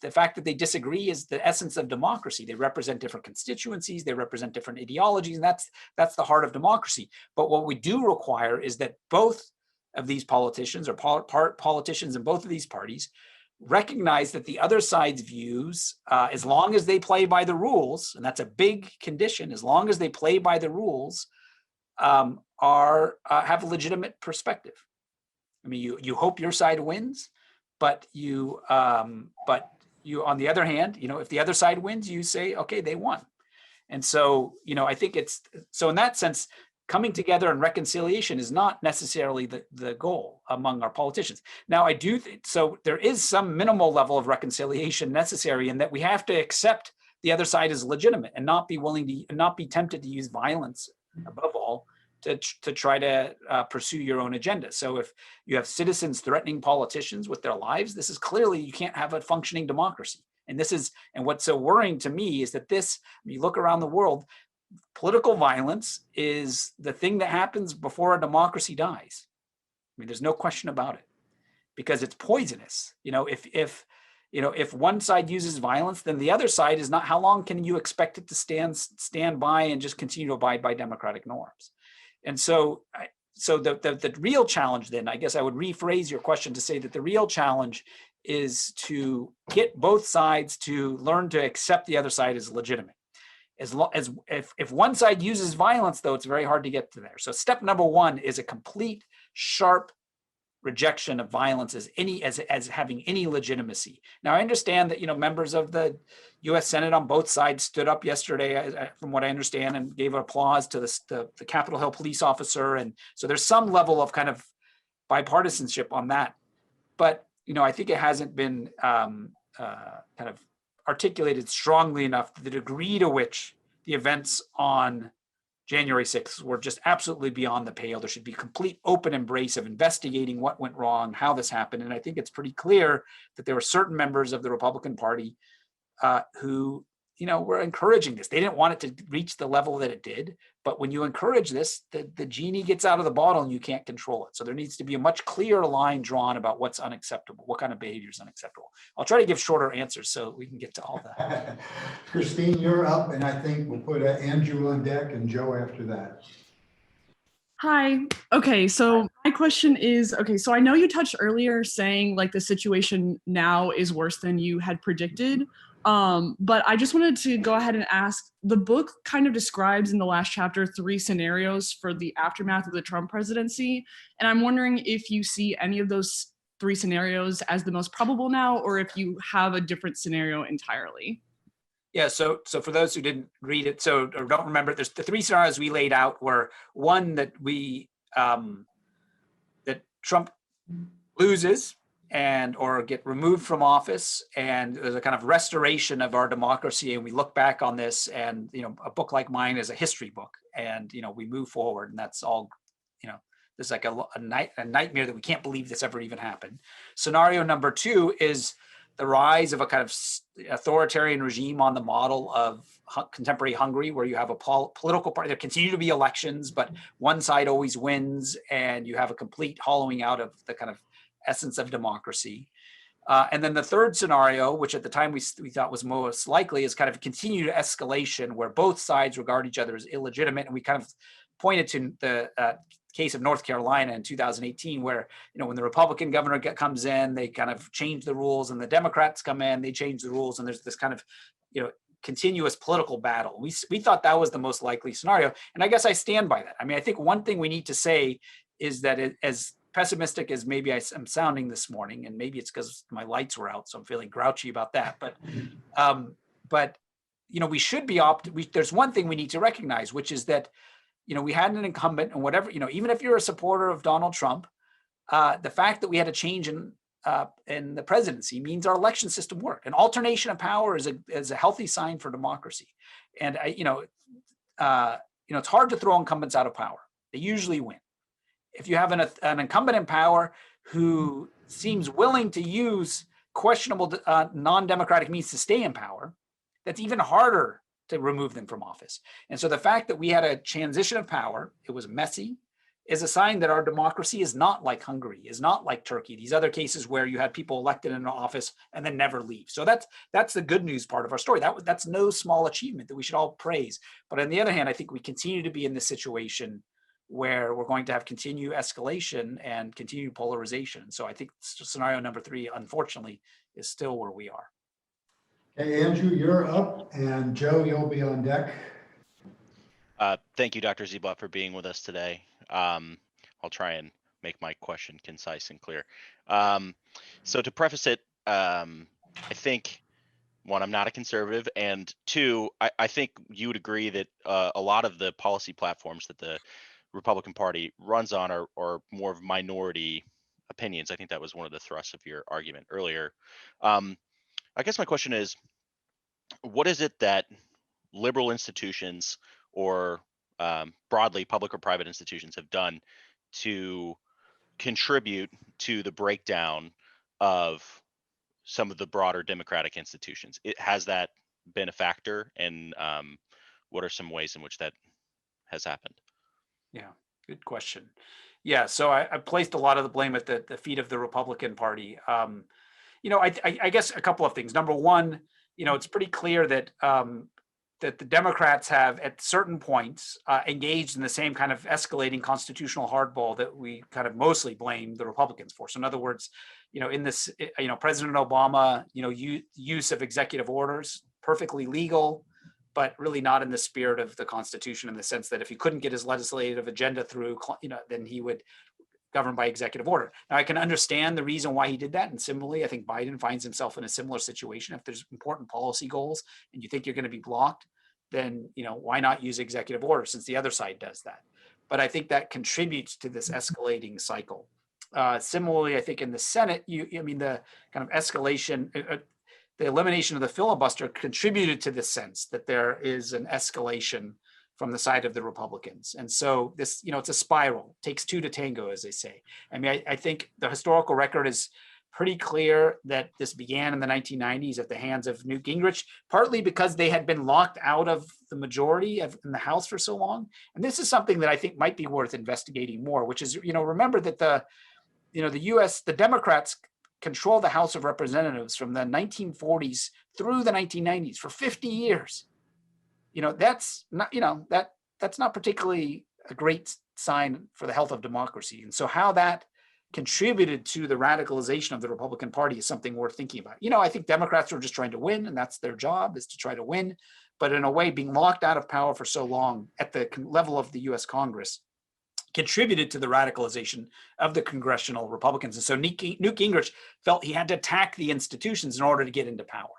the fact that they disagree is the essence of democracy. They represent different constituencies, they represent different ideologies, and that's the heart of democracy. But what we do require is that both of these politicians, or politicians in both of these parties, recognize that the other side's views, as long as they play by the rules, and that's a big condition, as long as they play by the rules, have a legitimate perspective. You hope your side wins, but you on the other hand, if the other side wins, you say, okay, they won. And so, I think so in that sense, coming together and reconciliation is not necessarily the goal among our politicians. Now, I do think, so there is some minimal level of reconciliation necessary, in that we have to accept the other side is legitimate and not be tempted to use violence above all to try to pursue your own agenda. So if you have citizens threatening politicians with their lives, this is clearly, you can't have a functioning democracy. And what's so worrying to me is that when you look around the world, political violence is the thing that happens before a democracy dies. I mean, there's no question about it, because it's poisonous. If one side uses violence, then the other side is not. How long can you expect it to stand by and just continue to abide by democratic norms? And so the real challenge, then, I guess I would rephrase your question to say that the real challenge is to get both sides to learn to accept the other side as legitimate. If one side uses violence, though, it's very hard to get to there. So step number one is a complete, sharp rejection of violence as having any legitimacy. Now, I understand that members of the U.S. Senate on both sides stood up yesterday, from what I understand, and gave applause to the Capitol Hill police officer, and so there's some level of kind of bipartisanship on that. But I think it hasn't been kind of articulated strongly enough the degree to which the events on January 6th were just absolutely beyond the pale. There should be complete open embrace of investigating what went wrong, how this happened. And I think it's pretty clear that there were certain members of the Republican Party who, were encouraging this. They didn't want it to reach the level that it did. But when you encourage this, the genie gets out of the bottle and you can't control it. So there needs to be a much clearer line drawn about what's unacceptable, what kind of behavior is unacceptable. I'll try to give shorter answers so we can get to all that. Christine, you're up, and I think we'll put Andrew on deck and Joe after that. Hi. Okay, so my question is, so I know you touched earlier saying like the situation now is worse than you had predicted. But I just wanted to go ahead and ask, the book kind of describes in the last chapter 3 scenarios for the aftermath of the Trump presidency. And I'm wondering if you see any of those 3 scenarios as the most probable now, or if you have a different scenario entirely. Yeah, so for those who didn't read it, or don't remember, there's the 3 scenarios we laid out were one that that Trump loses or get removed from office, and there's a kind of restoration of our democracy, and we look back on this, and a book like mine is a history book, and we move forward, and that's all. There's like a nightmare that we can't believe this ever even happened. Scenario number 2 is the rise of a kind of authoritarian regime on the model of contemporary Hungary, where you have a political party. There continue to be elections, but one side always wins, and you have a complete hollowing out of the kind of essence of democracy. And then the third scenario, which at the time we thought was most likely, is kind of continued escalation where both sides regard each other as illegitimate. And we kind of pointed to the case of North Carolina in 2018, where, when the Republican governor comes in, they kind of change the rules, and the Democrats come in, they change the rules. And there's this kind of, continuous political battle. We thought that was the most likely scenario. And I guess I stand by that. I mean, I think one thing we need to say is that as pessimistic as maybe I'm sounding this morning, and maybe it's because my lights were out, so I'm feeling grouchy about that. But we should be there's one thing we need to recognize, which is that we had an incumbent, and whatever, even if you're a supporter of Donald Trump, the fact that we had a change in the presidency means our election system worked. An alternation of power is a healthy sign for democracy. And it's hard to throw incumbents out of power. They usually win. If you have an incumbent in power who seems willing to use questionable non-democratic means to stay in power, that's even harder to remove them from office. And so the fact that we had a transition of power, it was messy, is a sign that our democracy is not like Hungary, is not like Turkey, these other cases where you had people elected in office and then never leave. So that's the good news part of our story. That's no small achievement that we should all praise. But on the other hand, I think we continue to be in this situation where we're going to have continued escalation and continued polarization. So I think scenario number 3, unfortunately, is still where we are. Okay, Andrew, you're up, and Joe, you'll be on deck. Thank you, Dr. Ziblatt, for being with us today. I'll try and make my question concise and clear. So to preface it, I think, 1, I'm not a conservative, and 2, I think you would agree that a lot of the policy platforms that the Republican Party runs on are more of minority opinions. I think that was one of the thrusts of your argument earlier. I guess my question is, what is it that liberal institutions or broadly public or private institutions have done to contribute to the breakdown of some of the broader democratic institutions? Has that been a factor, and what are some ways in which that has happened? Yeah, good question. Yeah, so I placed a lot of the blame at the feet of the Republican Party. I guess a couple of things. Number one, it's pretty clear that that the Democrats have, at certain points, engaged in the same kind of escalating constitutional hardball that we kind of mostly blame the Republicans for. So, in other words, in this, President Obama, use of executive orders, perfectly legal, but really not in the spirit of the Constitution, in the sense that if he couldn't get his legislative agenda through, then he would govern by executive order. Now, I can understand the reason why he did that. And similarly, I think Biden finds himself in a similar situation. If there's important policy goals and you think you're going to be blocked, then, why not use executive order, since the other side does that? But I think that contributes to this escalating cycle. Similarly, I think in the Senate, the kind of escalation, the elimination of the filibuster contributed to this sense that there is an escalation from the side of the Republicans. And so this, it's a spiral. It takes two to tango, as they say. I think the historical record is pretty clear that this began in the 1990s at the hands of Newt Gingrich, partly because they had been locked out of the majority in the House for so long. And this is something that I think might be worth investigating more, which is, remember that the Democrats control the House of Representatives from the 1940s through the 1990s for 50 years. That's not particularly a great sign for the health of democracy. And so how that contributed to the radicalization of the Republican Party is something worth thinking about. I think Democrats are just trying to win, and that's their job, is to try to win. But in a way, being locked out of power for so long at the level of the US Congress contributed to the radicalization of the congressional Republicans. And so Newt Gingrich felt he had to attack the institutions in order to get into power.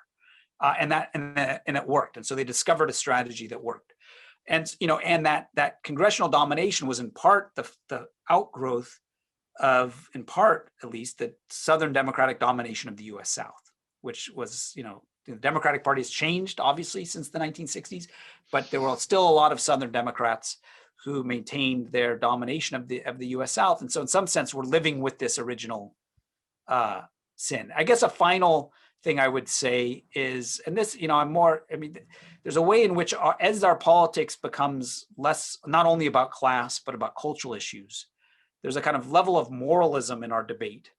And it worked. And so they discovered a strategy that worked. And that congressional domination was in part the outgrowth of, in part at least, the Southern Democratic domination of the US South, which was, the Democratic Party has changed obviously since the 1960s, but there were still a lot of Southern Democrats who maintained their domination of the US South. And so in some sense, we're living with this original sin. I guess a final thing I would say is, and this, there's a way in which as our politics becomes less, not only about class, but about cultural issues, there's a kind of level of moralism in our debate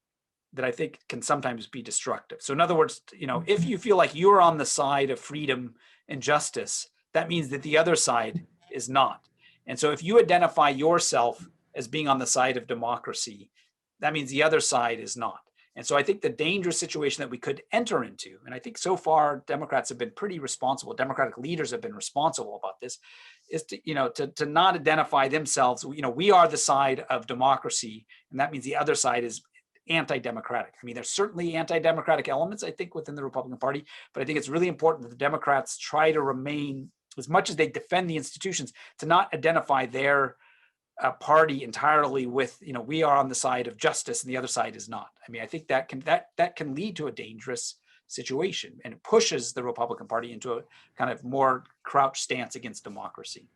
that I think can sometimes be destructive. So in other words, if you feel like you're on the side of freedom and justice, that means that the other side is not. And so if you identify yourself as being on the side of democracy, that means the other side is not. And so I think the dangerous situation that we could enter into, and I think so far Democrats have been pretty responsible, Democratic leaders have been responsible about this, is to not identify themselves, we are the side of democracy, and that means the other side is anti-democratic. There's certainly anti-democratic elements, I think, within the Republican Party, but I think it's really important that the Democrats try to remain, as much as they defend the institutions, to not identify their party entirely with, we are on the side of justice and the other side is not. I think that can lead to a dangerous situation, and it pushes the Republican Party into a kind of more crouched stance against democracy.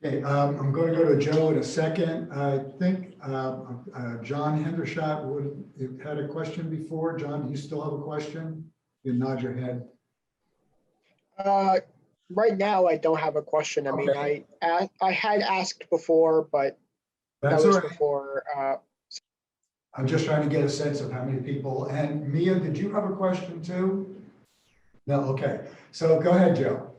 Okay, I'm going to go to Joe in a second. I think John Hendershot had a question before. John, do you still have a question? You nod your head. Right now, I don't have a question. Okay. I had asked before, but That's that was all right. before. I'm just trying to get a sense of how many people. And Mia, did you have a question too? No, okay. So go ahead, Joe.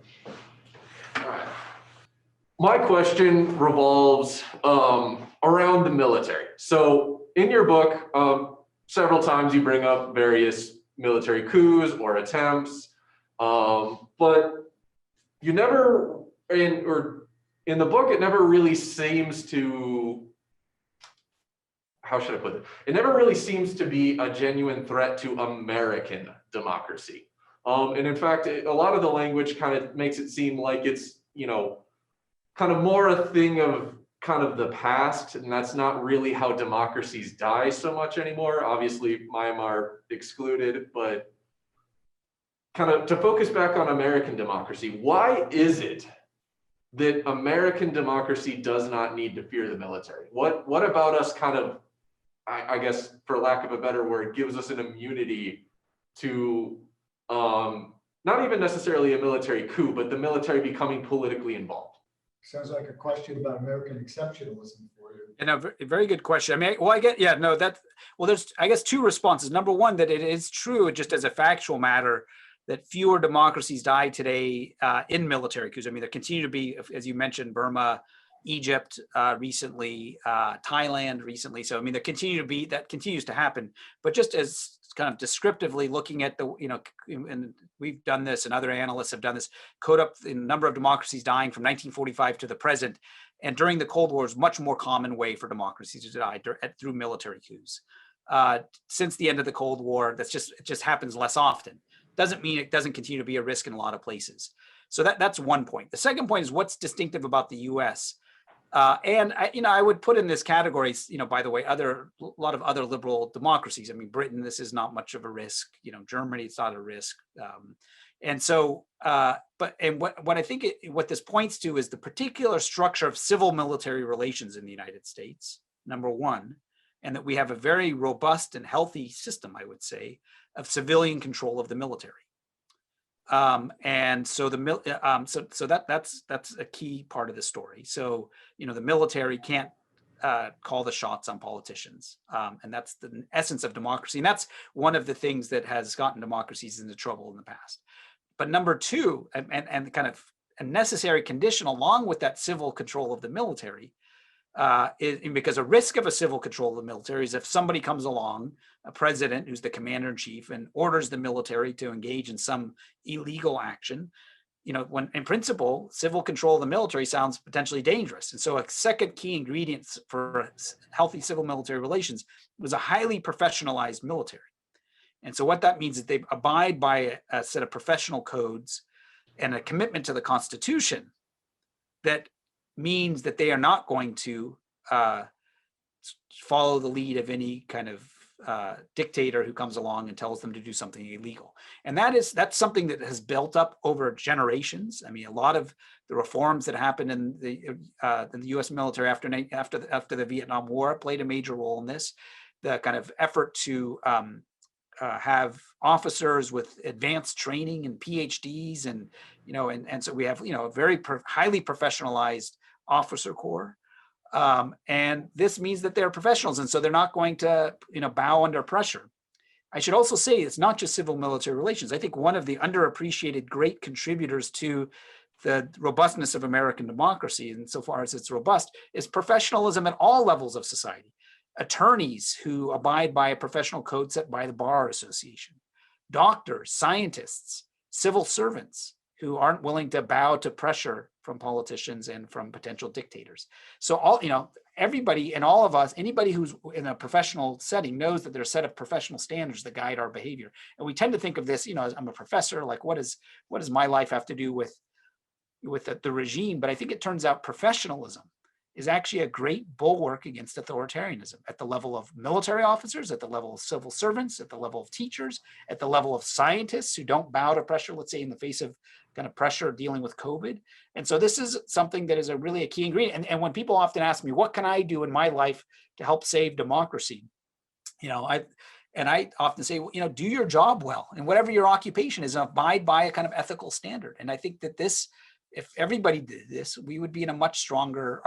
My question revolves around the military. So in your book, several times you bring up various military coups or attempts, but you never, in the book, it never really seems to, how should I put it? It never really seems to be a genuine threat to American democracy. And in fact, a lot of the language kind of makes it seem like it's, kind of more a thing of kind of the past, and that's not really how democracies die so much anymore. Obviously, Myanmar excluded, but kind of to focus back on American democracy, why is it that American democracy does not need to fear the military? What about us kind of, I guess, for lack of a better word, gives us an immunity to not even necessarily a military coup, but the military becoming politically involved? Sounds like a question about American exceptionalism for you. And a very good question. I mean, well, I get, yeah, no, there's, I guess, two responses. Number one, that it is true, just as a factual matter, that fewer democracies die today in military coups. I mean, there continue to be, as you mentioned, Burma, Egypt recently, Thailand recently. So, I mean, that continues to happen. But just as kind of descriptively looking at the, and we've done this and other analysts have done this, code up the number of democracies dying from 1945 to the present. And during the Cold War is much more common way for democracies to die through military coups. Since the end of the Cold War, it just happens less often. Doesn't mean it doesn't continue to be a risk in a lot of places. So that's one point. The second point is what's distinctive about the U.S. And I would put in this category, by the way, a lot of other liberal democracies. I mean, Britain, this is not much of a risk. Germany, it's not a risk. And so, what I think what this points to is the particular structure of civil military relations in the United States, number one, and that we have a very robust and healthy system, I would say, of civilian control of the military. And so that's a key part of the story. So, the military can't call the shots on politicians. And that's the essence of democracy. And that's one of the things that has gotten democracies into trouble in the past. But number two, and kind of a necessary condition along with that civil control of the military, because a risk of a civil control of the military is if somebody comes along, a president who's the commander in chief, and orders the military to engage in some illegal action, when in principle, civil control of the military sounds potentially dangerous. And so a second key ingredient for healthy civil military relations was a highly professionalized military. And so what that means is they abide by a set of professional codes and a commitment to the Constitution that means that they are not going to follow the lead of any kind of dictator who comes along and tells them to do something illegal. And that's something that has built up over generations. I mean, a lot of the reforms that happened in the U.S. military after the Vietnam War played a major role in this. The kind of effort to have officers with advanced training and PhDs, and so we have a very highly professionalized officer corps. And this means that they're professionals, and so they're not going to bow under pressure. I should also say it's not just civil military relations. I think one of the underappreciated great contributors to the robustness of American democracy, insofar as it's robust, is professionalism at all levels of society. Attorneys who abide by a professional code set by the Bar Association, doctors, scientists, civil servants who aren't willing to bow to pressure from politicians and from potential dictators. So everybody and all of us, anybody who's in a professional setting knows that there's a set of professional standards that guide our behavior. And we tend to think of this, as I'm a professor, like what does my life have to do with the regime? But I think it turns out professionalism is actually a great bulwark against authoritarianism at the level of military officers, at the level of civil servants, at the level of teachers, at the level of scientists who don't bow to pressure, let's say in the face of kind of pressure dealing with COVID. And so this is something that is really a key ingredient. And when people often ask me, what can I do in my life to help save democracy? I often say, do your job well, and whatever your occupation is, abide by a kind of ethical standard. And I think that if everybody did this, our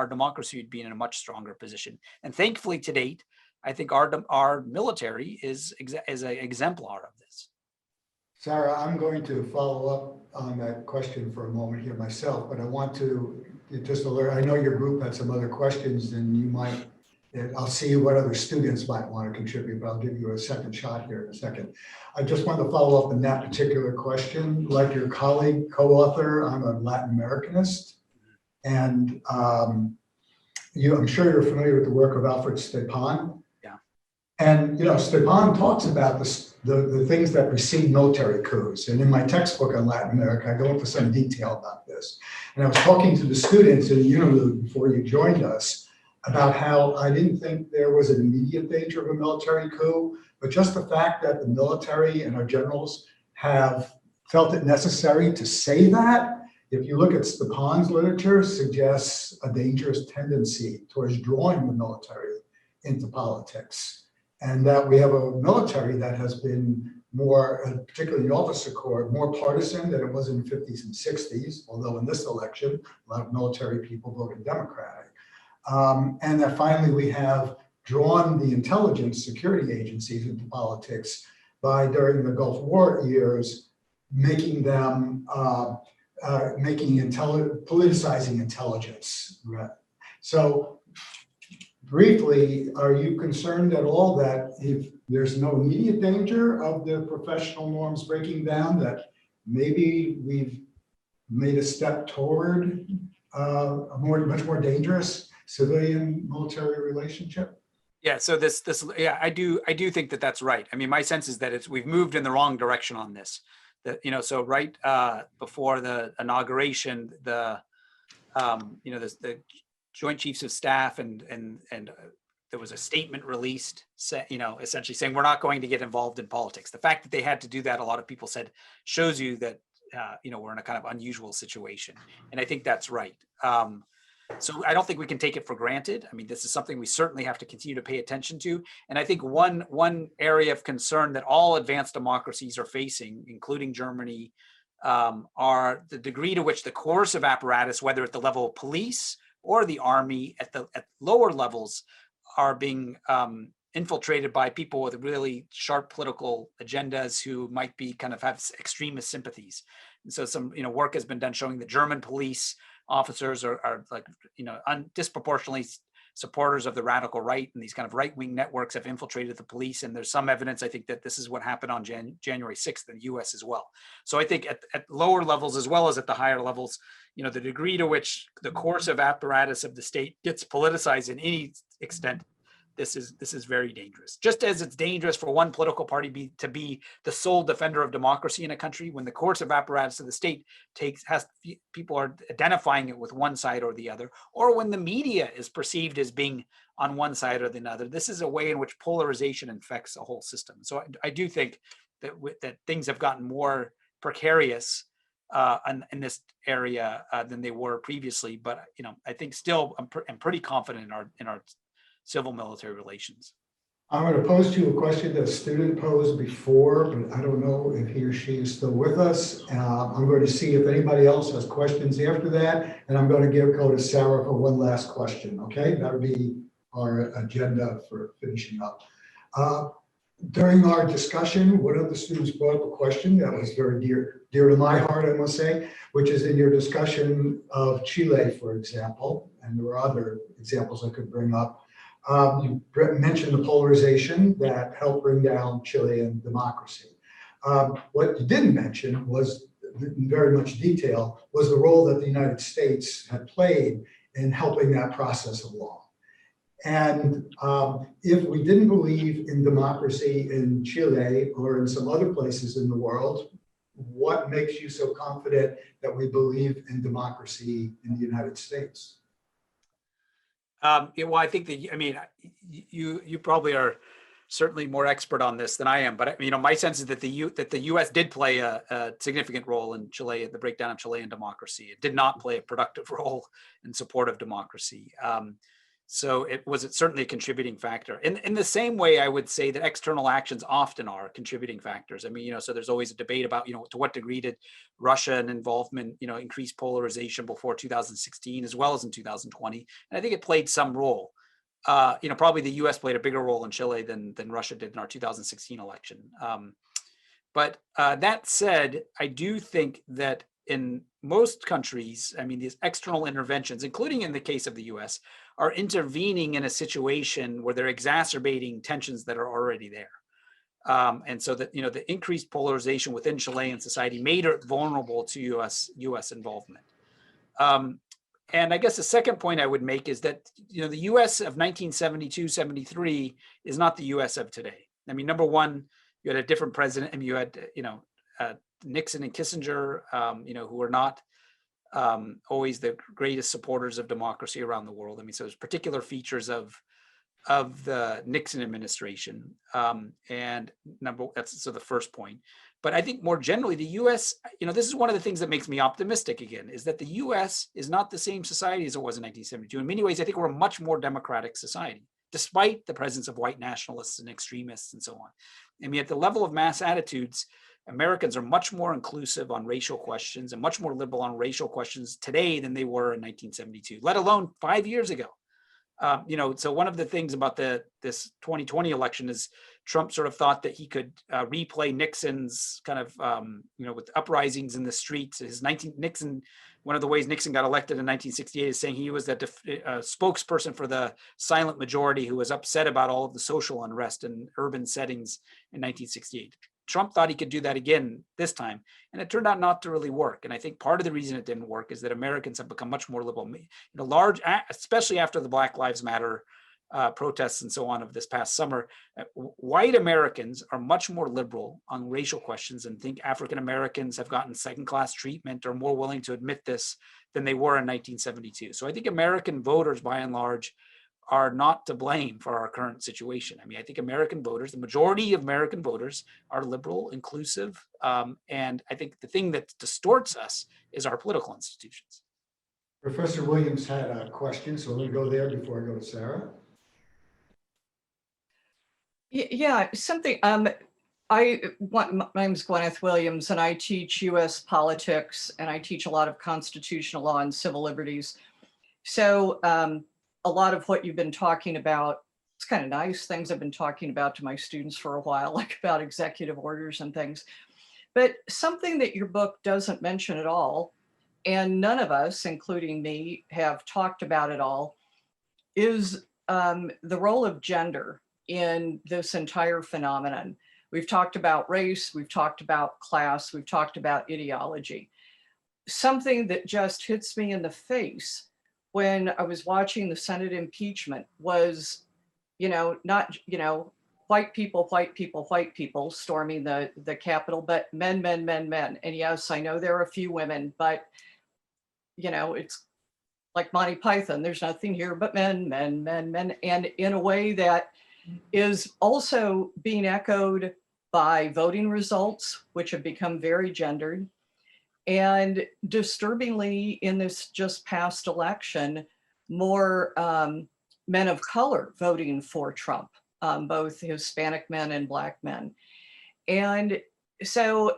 democracy would be in a much stronger position. And thankfully to date, I think our military is an exemplar of this. Sarah, I'm going to follow up on that question for a moment here myself, but I want to just alert, I know your group had some other questions, and I'll see what other students might want to contribute, but I'll give you a second shot here in a second. I just want to follow up on that particular question. Like your colleague, co-author, I'm a Latin Americanist, and I'm sure you're familiar with the work of Alfred Stepan. Yeah. And Stepan talks about the things that precede military coups. And in my textbook on Latin America, I go into some detail about this. And I was talking to the students in the interlude before you joined us about how I didn't think there was an immediate danger of a military coup, but just the fact that the military and our generals have felt it necessary to say that if you look at Stepan's literature, suggests a dangerous tendency towards drawing the military into politics. And that we have a military that has been more, particularly the officer corps, more partisan than it was in the 50s and 60s, although in this election, a lot of military people voted Democratic. And that finally we have drawn the intelligence security agencies into politics by, during the Gulf War years, making them, politicizing intelligence. Right? So briefly, are you concerned at all that if there's no immediate danger of the professional norms breaking down, that maybe we've made a step toward a much more dangerous civilian military relationship? Yeah, so yeah, I do think that that's right. I mean, my sense is that we've moved in the wrong direction on this. That, you know, so right before the inauguration, the Joint Chiefs of Staff and there was a statement released, essentially saying we're not going to get involved in politics. The fact that they had to do that, a lot of people said, shows you that we're in a kind of unusual situation, and I think that's right. So I don't think we can take it for granted. I mean, this is something we certainly have to continue to pay attention to. And I think one area of concern that all advanced democracies are facing, including Germany, are the degree to which the coercive apparatus, whether at the level of police or the army at lower levels, are being infiltrated by people with really sharp political agendas who might be kind of have extremist sympathies. And so some work has been done showing that German police officers are like disproportionately supporters of the radical right, and these kind of right-wing networks have infiltrated the police. And there's some evidence, I think, that this is what happened on January 6th in the US as well. So I think at lower levels as well as at the higher levels, the degree to which the coercive apparatus of the state gets politicized in any extent, this is very dangerous. Just as it's dangerous for one political party to be the sole defender of democracy in a country, when the coercive apparatus of the state people are identifying it with one side or the other, or when the media is perceived as being on one side or the other. This is a way in which polarization infects a whole system. So I do think that things have gotten more precarious in this area than they were previously. But I think still I'm pretty confident in our civil military relations. I'm going to pose to you a question that a student posed before, but I don't know if he or she is still with us. I'm going to see if anybody else has questions after that, and I'm going to go to Sarah for one last question, okay? That would be our agenda for finishing up. During our discussion, one of the students brought up a question that was very dear to my heart, I must say, which is in your discussion of Chile, for example, and there were other examples I could bring up. You mentioned the polarization that helped bring down Chilean democracy. What you didn't mention was, in very much detail, was the role that the United States had played in helping that process along. And if we didn't believe in democracy in Chile or in some other places in the world, what makes you so confident that we believe in democracy in the United States? Well, I think you probably are certainly more expert on this than I am, but my sense is that the U.S. did play a significant role in Chile, the breakdown of Chilean democracy. It did not play a productive role in support of democracy. So it was certainly a contributing factor. In the same way, I would say that external actions often are contributing factors. So there's always a debate about, to what degree did Russian involvement, increase polarization before 2016 as well as in 2020. And I think it played some role. Probably the U.S. played a bigger role in Chile than Russia did in our 2016 election. But that said, I do think that in most countries, these external interventions, including in the case of the U.S., are intervening in a situation where they're exacerbating tensions that are already there. And so that, the increased polarization within Chilean society made it vulnerable to U.S. involvement. And I guess the second point I would make is that, the U.S. of 1972, 73 is not the U.S. of today. Number one, you had a different president, you had, Nixon and Kissinger, who were not always the greatest supporters of democracy around the world. So there's particular features of the Nixon administration. That's the first point. But I think more generally, the US, this is one of the things that makes me optimistic again, is that the US is not the same society as it was in 1972. In many ways, I think we're a much more democratic society, despite the presence of white nationalists and extremists and so on. I mean, at the level of mass attitudes, Americans are much more inclusive on racial questions and much more liberal on racial questions today than they were in 1972, let alone 5 years ago. So one of the things about this 2020 election is Trump sort of thought that he could replay Nixon's kind of, with uprisings in the streets. One of the ways Nixon got elected in 1968 is saying he was the spokesperson for the silent majority who was upset about all of the social unrest in urban settings in 1968. Trump thought he could do that again this time, and it turned out not to really work. And I think part of the reason it didn't work is that Americans have become much more liberal, especially after the Black Lives Matter protests and so on of this past summer. White Americans are much more liberal on racial questions and think African Americans have gotten second-class treatment or more willing to admit this than they were in 1972. So I think American voters, by and large, are not to blame for our current situation. I mean, I think American voters, the majority of American voters, are liberal, inclusive, and I think the thing that distorts us is our political institutions. Professor Williams had a question, so let me go there before I go to Sarah. Yeah, something. My name is Gwyneth Williams, and I teach U.S. politics, and I teach a lot of constitutional law and civil liberties. So a lot of what you've been talking about, it's kind of nice things I've been talking about to my students for a while, like about executive orders and things. But something that your book doesn't mention at all, and none of us, including me, have talked about at all, is the role of gender in this entire phenomenon. We've talked about race, we've talked about class, we've talked about ideology. Something that just hits me in the face when I was watching the Senate impeachment was, not, white people storming the Capitol, but men. And yes, I know there are a few women, but, it's like Monty Python, there's nothing here but men. And in a way that is also being echoed by voting results, which have become very gendered. And disturbingly, in this just past election, more men of color voting for Trump, both Hispanic men and Black men. And so,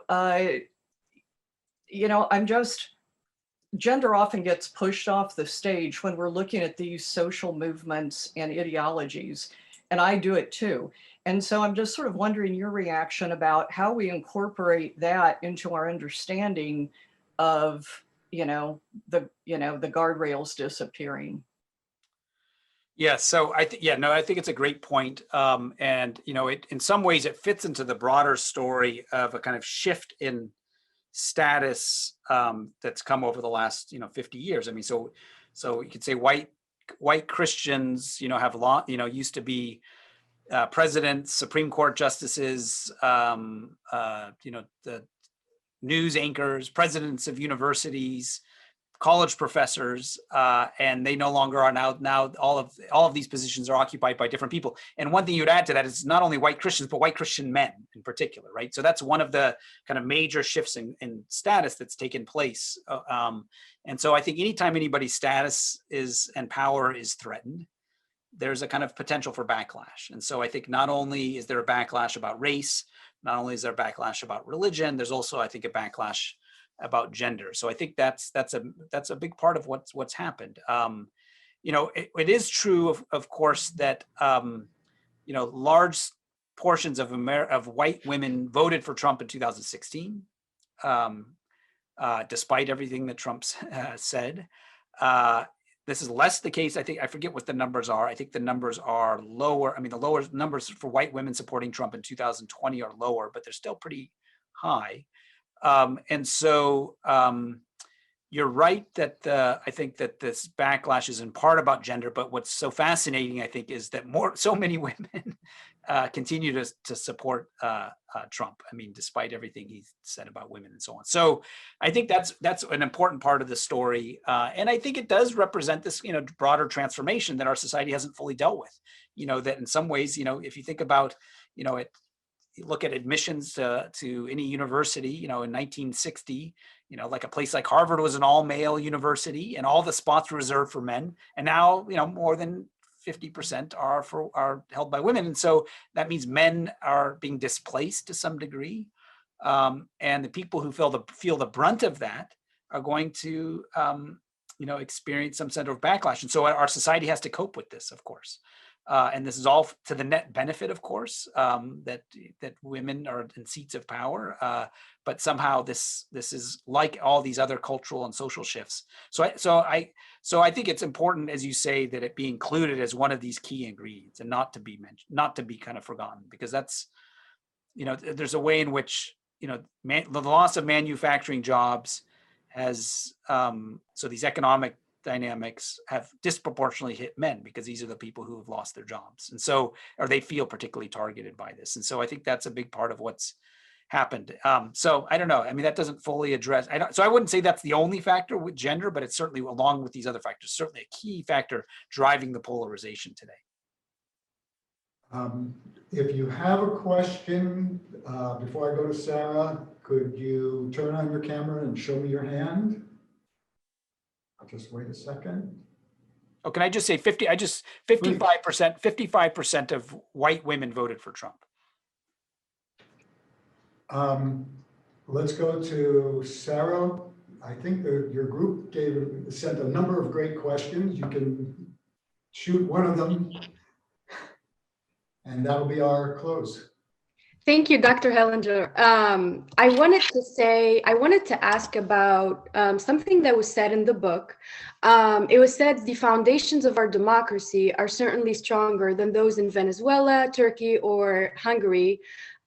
gender often gets pushed off the stage when we're looking at these social movements and ideologies, and I do it too. And so I'm just sort of wondering your reaction about how we incorporate that into our understanding of, the guardrails disappearing. Yeah, so I think it's a great point. And in some ways it fits into the broader story of a kind of shift in status that's come over the last 50 years. I mean, so you could say white Christians, have used to be presidents, Supreme Court justices, the news anchors, presidents of universities, college professors, and they no longer are now all of these positions are occupied by different people. And one thing you'd add to that is not only white Christians, but white Christian men in particular, right? So that's one of the kind of major shifts in status that's taken place. And so I think anytime anybody's status and power is threatened, there's a kind of potential for backlash. And so I think not only is there a backlash about race, not only is there a backlash about religion, there's also, I think, a backlash about gender. So I think that's a big part of what's happened. It is true, of course, that large portions of white women voted for Trump in 2016, despite everything that Trump said. This is less the case. I forget what the numbers are. I think the numbers are lower. I mean, the lower numbers for white women supporting Trump in 2020 are lower, but they're still pretty high. And so you're right that I think that this backlash is in part about gender, but what's so fascinating, I think, is that so many women continue to support Trump. I mean, despite everything he said about women and so on. So I think that's an important part of the story. And I think it does represent this, broader transformation that our society hasn't fully dealt with, that in some ways, if you think about, you look at admissions to any university, in 1960, like a place like Harvard was an all-male university, and all the spots were reserved for men. And now, more than 50% are held by women, and so that means men are being displaced to some degree, and the people who feel the brunt of that are going to experience some sort of backlash. And so our society has to cope with this, of course. And this is all to the net benefit, of course, that women are in seats of power. But somehow this is like all these other cultural and social shifts. So I think it's important, as you say, that it be included as one of these key ingredients and not to be mentioned, not to be kind of forgotten, because that's, there's a way in which, the loss of manufacturing jobs has, so these economic dynamics have disproportionately hit men, because these are the people who have lost their jobs. And so, or they feel particularly targeted by this. And so I think that's a big part of what's happened. So I don't know. I mean, that doesn't fully address, so I wouldn't say that's the only factor with gender, but it's certainly, along with these other factors, certainly a key factor driving the polarization today. If you have a question, before I go to Sarah, could you turn on your camera and show me your hand? I'll just wait a second. Oh, can I just say 55% of white women voted for Trump. Let's go to Sarah. I think your group sent a number of great questions. You can shoot one of them, and that'll be our close. Thank you, Dr. Hellinger. I wanted to ask about something that was said in the book. It was said the foundations of our democracy are certainly stronger than those in Venezuela, Turkey, or Hungary.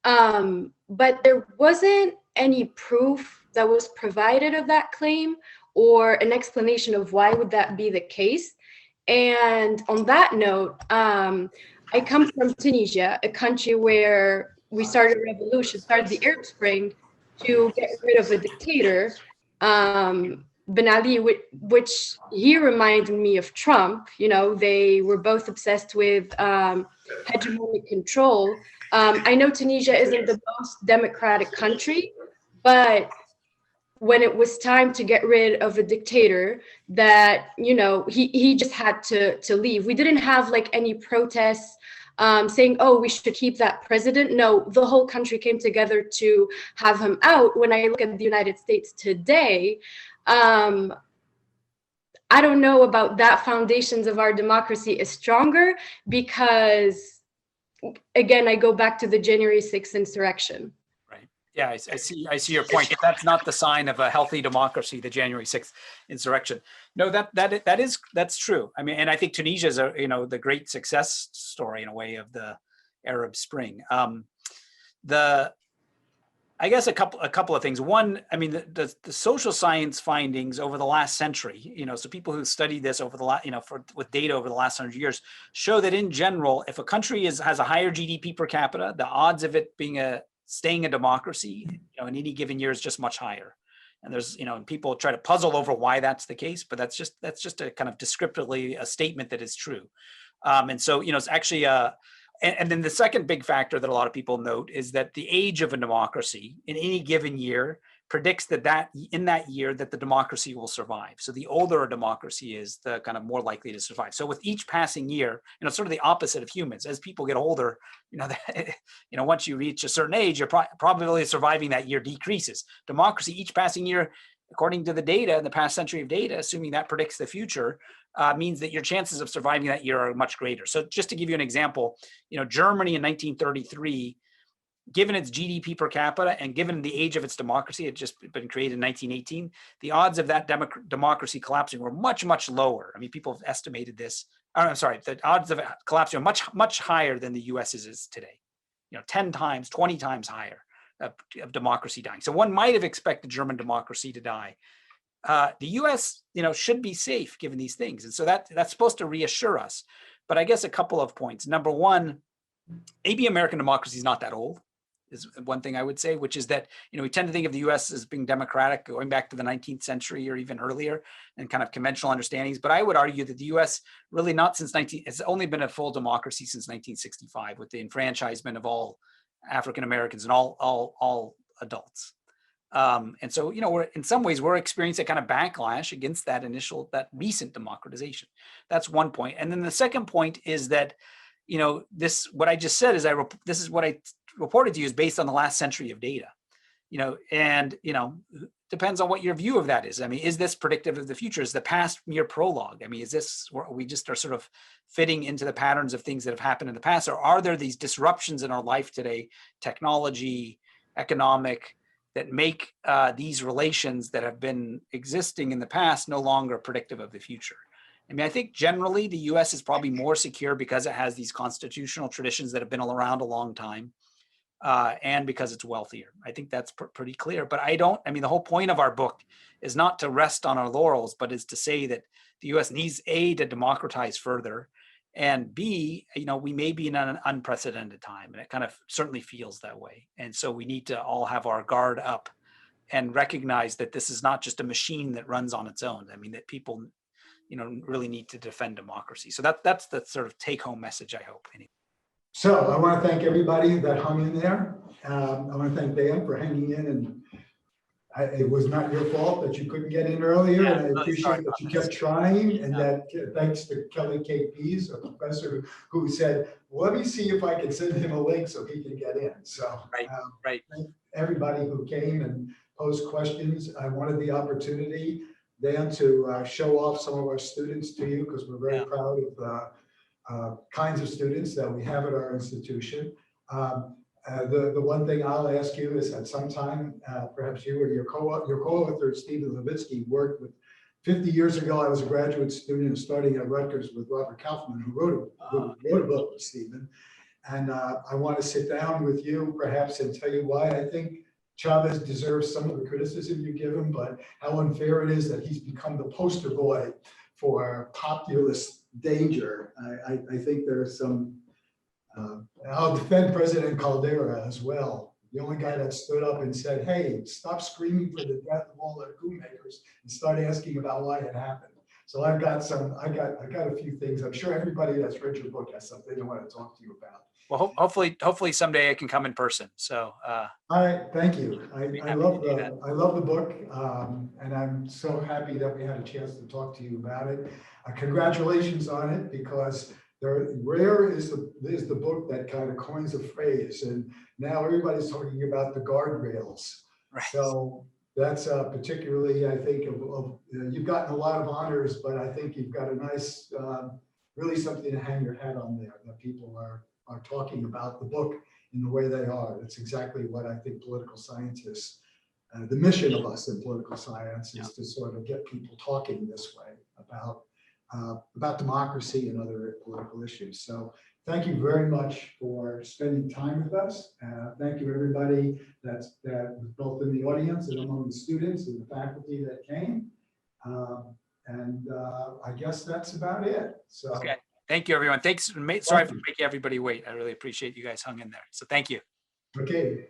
But there wasn't any proof that was provided of that claim or an explanation of why would that be the case. And on that note, I come from Tunisia, a country where we started a revolution, started the Arab Spring to get rid of a dictator, Ben Ali, which he reminded me of Trump. They were both obsessed with hegemonic control. I know Tunisia isn't the most democratic country, but when it was time to get rid of a dictator, that he just had to leave. We didn't have like any protests saying, oh, we should keep that president. No, the whole country came together to have him out. When I look at the United States today, I don't know about that foundations of our democracy is stronger, because again, I go back to the January 6th insurrection. Yeah, I see your point. That's not the sign of a healthy democracy, the January 6th insurrection. No, that's true. I mean, and I think Tunisia is the great success story in a way of the Arab Spring. I guess a couple of things. One, I mean, the social science findings over the last century, so people who study this over the last, with data over the last 100 years, show that in general, if a country has a higher GDP per capita, the odds of it staying a democracy, in any given year is just much higher. And there's, people try to puzzle over why that's the case, but that's just a kind of descriptively a statement that is true. And so, it's actually and then the second big factor that a lot of people note is that the age of a democracy in any given year predicts that in that year that the democracy will survive. So the older a democracy is, the kind of more likely to survive. So with each passing year, sort of the opposite of humans. As people get older, once you reach a certain age, your probability of surviving that year decreases. Democracy, each passing year, according to the data, in the past century of data, assuming that predicts the future, means that your chances of surviving that year are much greater. So just to give you an example, Germany in 1933, given its GDP per capita and given the age of its democracy, it had just been created in 1918, the odds of that democracy collapsing were much, much lower. I mean, people have estimated this. I'm sorry, the odds of it collapsing are much, much higher than the US is today. 10 times, 20 times higher of democracy dying. So one might have expected German democracy to die. The US, should be safe given these things. And so that's supposed to reassure us. But I guess a couple of points. Number one, maybe American democracy is not that old, is one thing I would say, which is that, we tend to think of the US as being democratic going back to the 19th century or even earlier and kind of conventional understandings. But I would argue that the US really not since it's only been a full democracy since 1965 with the enfranchisement of all African Americans, and all adults. And so, we're in some ways we're experiencing a kind of backlash against that recent democratization. That's one point. And then the second point is that, what I just said is this is what I reported to you is based on the last century of data, and, depends on what your view of that is. I mean, is this predictive of the future? Is the past mere prologue? I mean, is this where we just are sort of fitting into the patterns of things that have happened in the past? Or are there these disruptions in our life today, technology, economic, that make these relations that have been existing in the past no longer predictive of the future? I mean, I think generally the US is probably more secure because it has these constitutional traditions that have been around a long time. And because it's wealthier. I think that's pretty clear. But the whole point of our book is not to rest on our laurels, but is to say that the US needs A, to democratize further, and B, we may be in an unprecedented time, and it kind of certainly feels that way. And so we need to all have our guard up and recognize that this is not just a machine that runs on its own. I mean, that people, really need to defend democracy. So that's the sort of take-home message, I hope. So I want to thank everybody that hung in there. I want to thank Dan for hanging in, and it was not your fault that you couldn't get in earlier, Yeah, and I really appreciate that you kept trying, and Yeah. that thanks to Kelly K. Pease, a professor who said, let me see if I can send him a link so he can get in. So Right. thank everybody who came and posed questions. I wanted the opportunity, Dan, to show off some of our students to you, because we're very proud of the kinds of students that we have at our institution. The one thing I'll ask you is at some time, perhaps you or your co-author, Stephen Levitsky, worked with, 50 years ago, I was a graduate student starting at Rutgers with Robert Kaufman, who wrote a book with Stephen. And I want to sit down with you perhaps and tell you why I think Chavez deserves some of the criticism you give him, but how unfair it is that he's become the poster boy for populist danger. I think there's some, I'll defend President Caldera as well. The only guy that stood up and said, hey, stop screaming for the death of all the coup makers and start asking about why it happened. So I got a few things. I'm sure everybody that's read your book has something they want to talk to you about. Well, hopefully someday I can come in person. So all right, thank you. I love the book, and I'm so happy that we had a chance to talk to you about it. Congratulations on it, because rare is the book that kind of coins a phrase, and now everybody's talking about the guardrails. Right. So that's particularly, I think, you've gotten a lot of honors, but I think you've got a nice, really something to hang your hat on there, that people are talking about the book in the way they are. That's exactly what I think political scientists, the mission of us in political science is to sort of get people talking this way about democracy and other political issues. So thank you very much for spending time with us. Thank you everybody that was both in the audience and among the students and the faculty that came. I guess that's about it. So. Okay. Thank you, everyone. Thanks. Sorry for making everybody wait. I really appreciate you guys hung in there. So thank you. Okay.